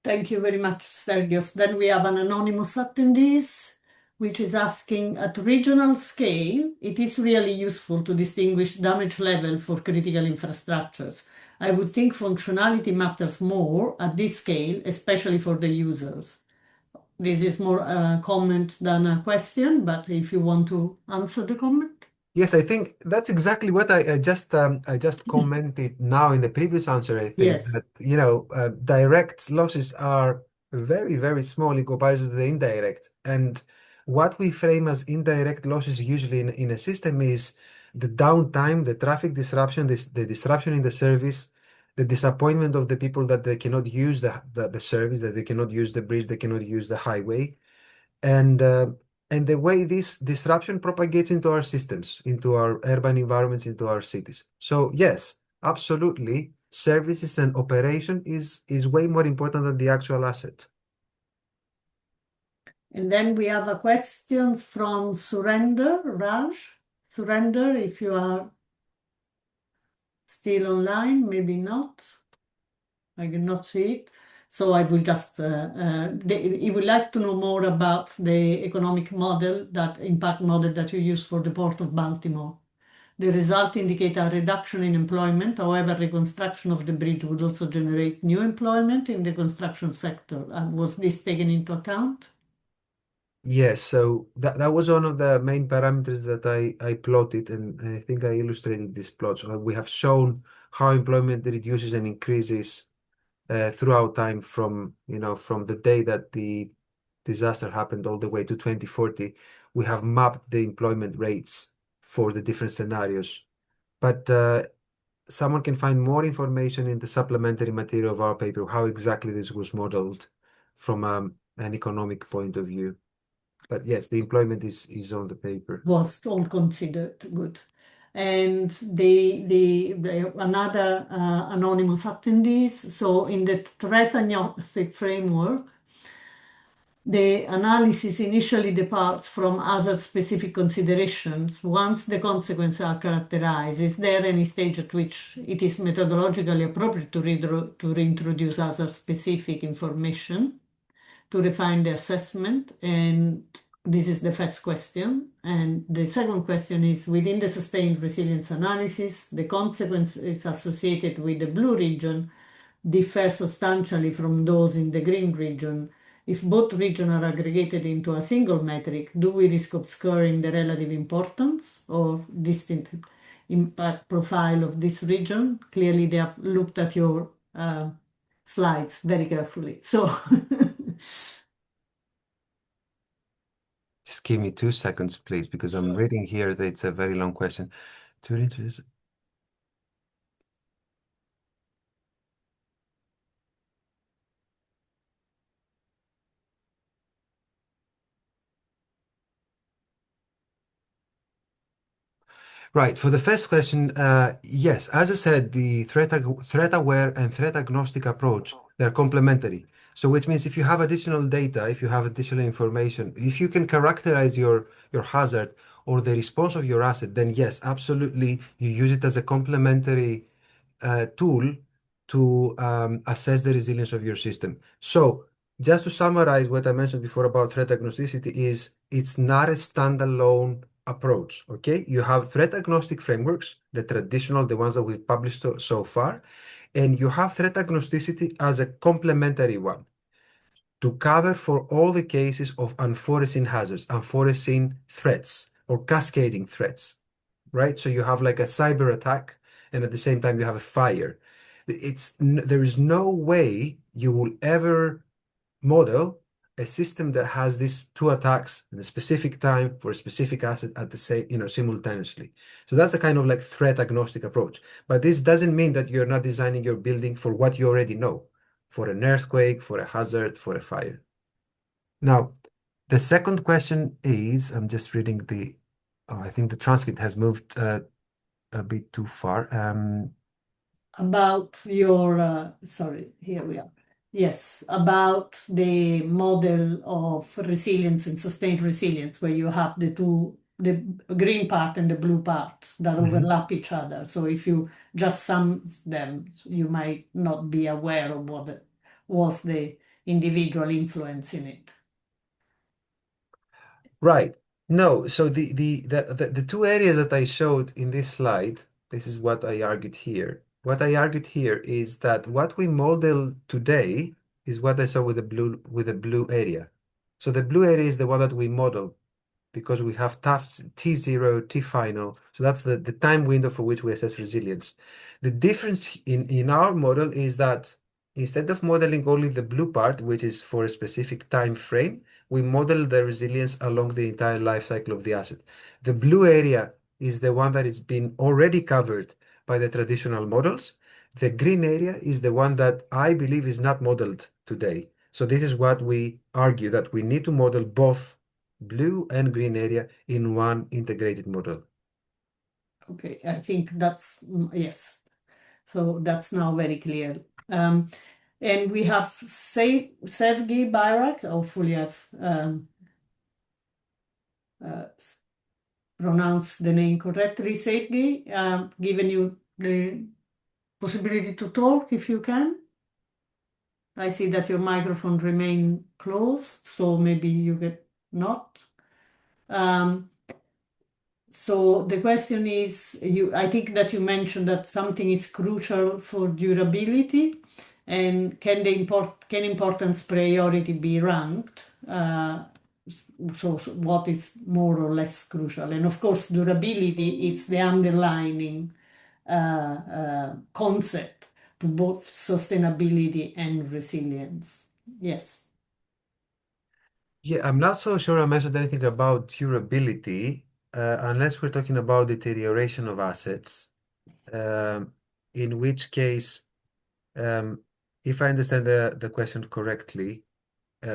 Thank you very much, Sergios. Then we have an anonymous attendees, which is asking, at regional scale, it is really useful to distinguish damage level for critical infrastructures. I would think functionality matters more at this scale, especially for the users. This is more a comment than a question, but if you want to answer the comment. Yes, I think that's exactly what I just commented now in the previous answer. I think Yes. that direct losses are very, very small in comparison to the indirect. And what we frame as indirect losses usually in a system is the downtime, the traffic disruption, the disruption in the service, the disappointment of the people that they cannot use the service, that they cannot use the bridge, they cannot use the highway. And and the way this disruption propagates into our systems, into our urban environments, into our cities. So yes, absolutely, services and operation is way more important than the actual asset. And then we have a questions from Surender Raj. Surender, if you are still online, maybe not. I cannot see it. So I will just, he would like to know more about the economic model, that impact model that you use for the Port of Baltimore. The results indicate a reduction in employment. However, reconstruction of the bridge would also generate new employment in the construction sector. Was this taken into account? Yes, so that was one of the main parameters that I plotted, and I think I illustrated this plot. So we have shown how employment reduces and increases throughout time from, from the day that the disaster happened all the way to 2040. We have mapped the employment rates for the different scenarios. But someone can find more information in the supplementary material of our paper, how exactly this was modeled from an economic point of view. But yes, the employment is on the paper. Was all considered good. And the another anonymous attendees. So in the threat agnostic framework, the analysis initially departs from other specific considerations. Once the consequences are characterized, is there any stage at which it is methodologically appropriate to reintroduce other specific information to refine the assessment? And this is the first question. And the second question is, within the sustained resilience analysis, the consequences associated with the blue region differ substantially from those in the green region. If both regions are aggregated into a single metric, do we risk obscuring the relative importance or distinct impact profile of this region? Clearly, they have looked at your slides very carefully. So Just give me 2 seconds, please, because I'm reading here that it's a very long question. To introduce. Right. For the first question, yes, as I said, the threat aware and threat agnostic approach, they're complementary. So which means if you have additional data, if you have additional information, if you can characterize your hazard or the response of your asset, then yes, absolutely, you use it as a complementary tool to assess the resilience of your system. So just to summarize what I mentioned before about threat agnosticity is it's not a standalone approach, okay? You have threat agnostic frameworks, the traditional, the ones that we've published so far, and you have threat agnosticity as a complementary one to cover for all the cases of unforeseen hazards, unforeseen threats, or cascading threats, right? So you have like a cyber attack, and at the same time you have a fire. There is no way you will ever model a system that has these two attacks in a specific time for a specific asset at the same, simultaneously. So that's a kind of like threat agnostic approach. But this doesn't mean that you're not designing your building for what you already know, for an earthquake, for a hazard, for a fire. Now, the second question is, I'm just reading I think the transcript has moved a bit too far. about your, sorry, here we are. Yes, about the model of resilience and sustained resilience, where you have the green part and the blue part that overlap each other. So if you just sum them, you might not be aware of what was the individual influence in it. Right. No, so the two areas that I showed in this slide, this is what I argued here. What I argued here is that what we model today is what I saw with the blue area. So the blue area is the one that we model because we have T0, T final. So that's the time window for which we assess resilience. The difference in our model is that Instead of modeling only the blue part, which is for a specific time frame, we model the resilience along the entire life cycle of the asset. The blue area is the one that has been already covered by the traditional models. The green area is the one that I believe is not modeled today. So this is what we argue, that we need to model both blue and green area in one integrated model. Okay, I think that's, yes. So that's now very clear. And we have Sevgi Bayrak, hopefully I've pronounced the name correctly. Sevgi, giving you the possibility to talk if you can. I see that your microphone remain closed, so maybe you get not. So the question is, I think that you mentioned that something is crucial for durability, and can importance priority be ranked? So what is more or less crucial? And of course, durability is the underlining concept to both sustainability and resilience. Yes. Yeah, I'm not so sure I mentioned anything about durability, unless we're talking about deterioration of assets, in which case, if I understand the question correctly,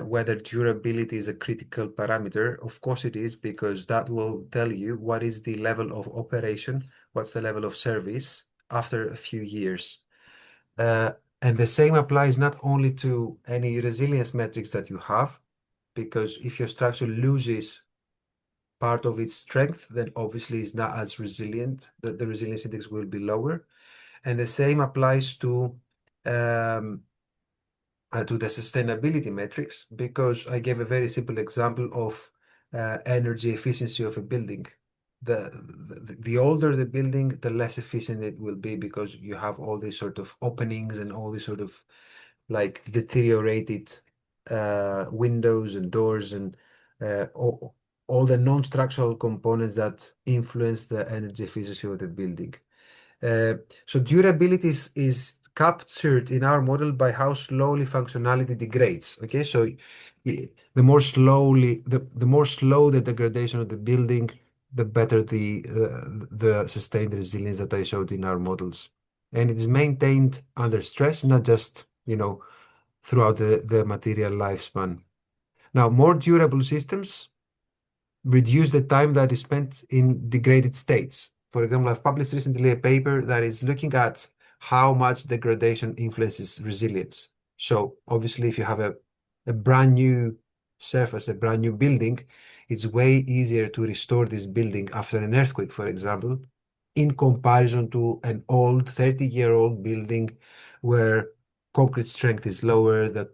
whether durability is a critical parameter, of course it is, because that will tell you what is the level of operation, what's the level of service after a few years. And the same applies not only to any resilience metrics that you have, because if your structure loses part of its strength, then obviously it's not as resilient. The resilience index will be lower. And the same applies to the sustainability metrics, because I gave a very simple example of energy efficiency of a building. The older the building, the less efficient it will be, because you have all these sort of openings and all these sort of like deteriorated windows and doors and all the non-structural components that influence the energy efficiency of the building. So durability is captured in our model by how slowly functionality degrades. Okay, so the more slow the degradation of the building, the better the sustained resilience that I showed in our models. And it is maintained under stress, not just, throughout the material lifespan. Now, more durable systems reduce the time that is spent in degraded states. For example, I've published recently a paper that is looking at how much degradation influences resilience. So obviously, if you have a brand new surface, a brand new building, it's way easier to restore this building after an earthquake, for example, in comparison to an old 30-year-old building where concrete strength is lower, the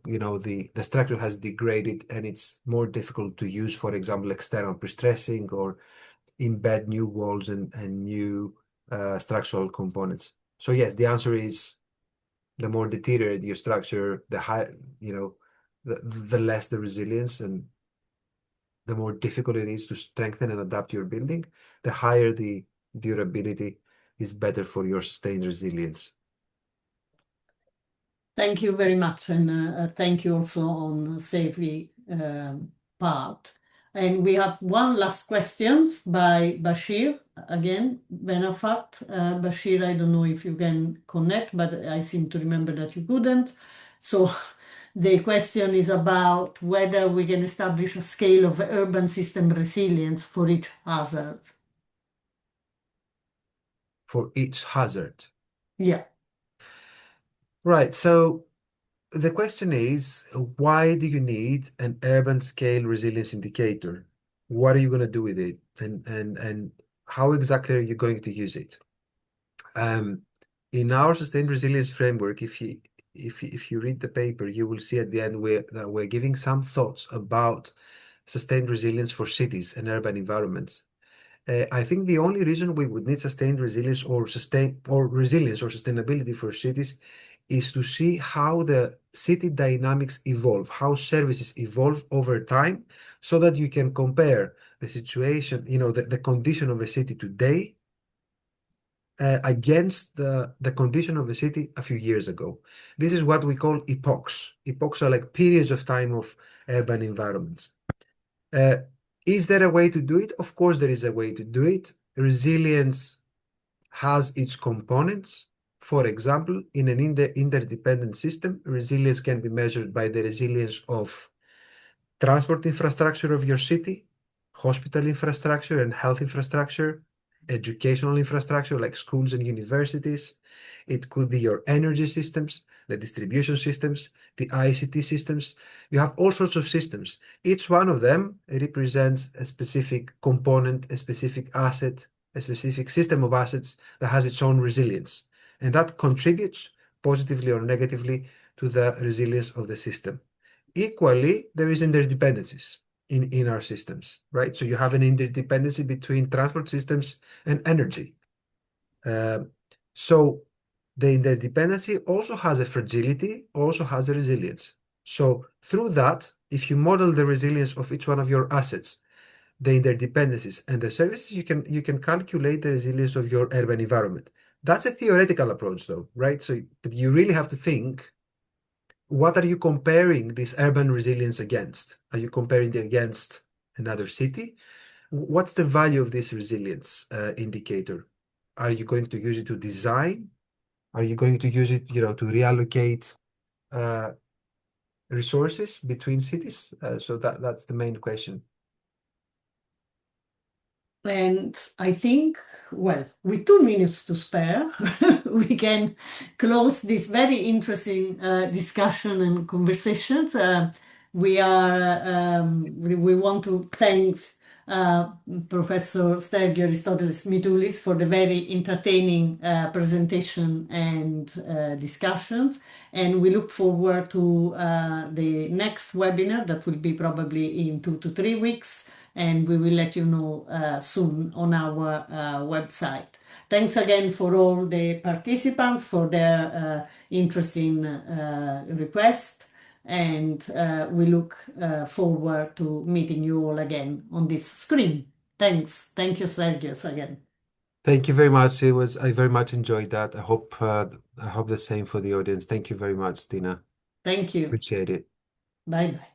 structure has degraded and it's more difficult to use, for example, external pre-stressing or embed new walls and new structural components. So yes, the answer is the more deteriorated your structure, the less the resilience, and the more difficult it is to strengthen and adapt your building, the higher the durability is better for your sustained resilience. Thank you very much, and thank you also on safety part. And we have one last question by Bashir. Again, Benafat. Bashir, I don't know if you can connect, but I seem to remember that you couldn't. So the question is about whether we can establish a scale of urban system resilience for each hazard. For each hazard. Yeah. Right. So the question is, why do you need an urban scale resilience indicator? What are you going to do with it? And how exactly are you going to use it? In our sustained resilience framework, if you read the paper, you will see at the end that we're giving some thoughts about sustained resilience for cities and urban environments. I think the only reason we would need sustained resilience or sustainability for cities is to see how the city dynamics evolve, how services evolve over time, so that you can compare the situation, the condition of a city today against the condition of the city a few years ago. This is what we call epochs. Epochs are like periods of time of urban environments. Is there a way to do it? Of course, there is a way to do it. Resilience has its components. For example, in an interdependent system, resilience can be measured by the resilience of transport infrastructure of your city, hospital infrastructure and health infrastructure, educational infrastructure like schools and universities. It could be your energy systems, the distribution systems, the ICT systems. You have all sorts of systems. Each one of them represents a specific component, a specific asset, a specific system of assets that has its own resilience. And that contributes positively or negatively to the resilience of the system. Equally, there is interdependencies in our systems, right? So you have an interdependency between transport systems and energy. So the interdependency also has a fragility, also has a resilience. So through that, if you model the resilience of each one of your assets, the interdependencies and the services, you can calculate the resilience of your urban environment. That's a theoretical approach, though, right? So, but you really have to think, what are you comparing this urban resilience against? Are you comparing it against another city? What's the value of this resilience indicator? Are you going to use it to design? Are you going to use it, to reallocate resources between cities? So that's the main question. And I think, well, with 2 minutes to spare, we can close this very interesting discussion and conversations. We want to thank Professor Stergio Aristoteles Mitoulis for the very entertaining presentation and discussions. And we look forward to the next webinar that will be probably in 2 to 3 weeks. And we will let you know soon on our website. Thanks again for all the participants for their interesting request, and we look forward to meeting you all again on this screen. Thanks. Thank you, Sergius, again. Thank you very much. I very much enjoyed that. I hope the same for the audience. Thank you very much, Tina. Thank you. Appreciate it. Bye bye.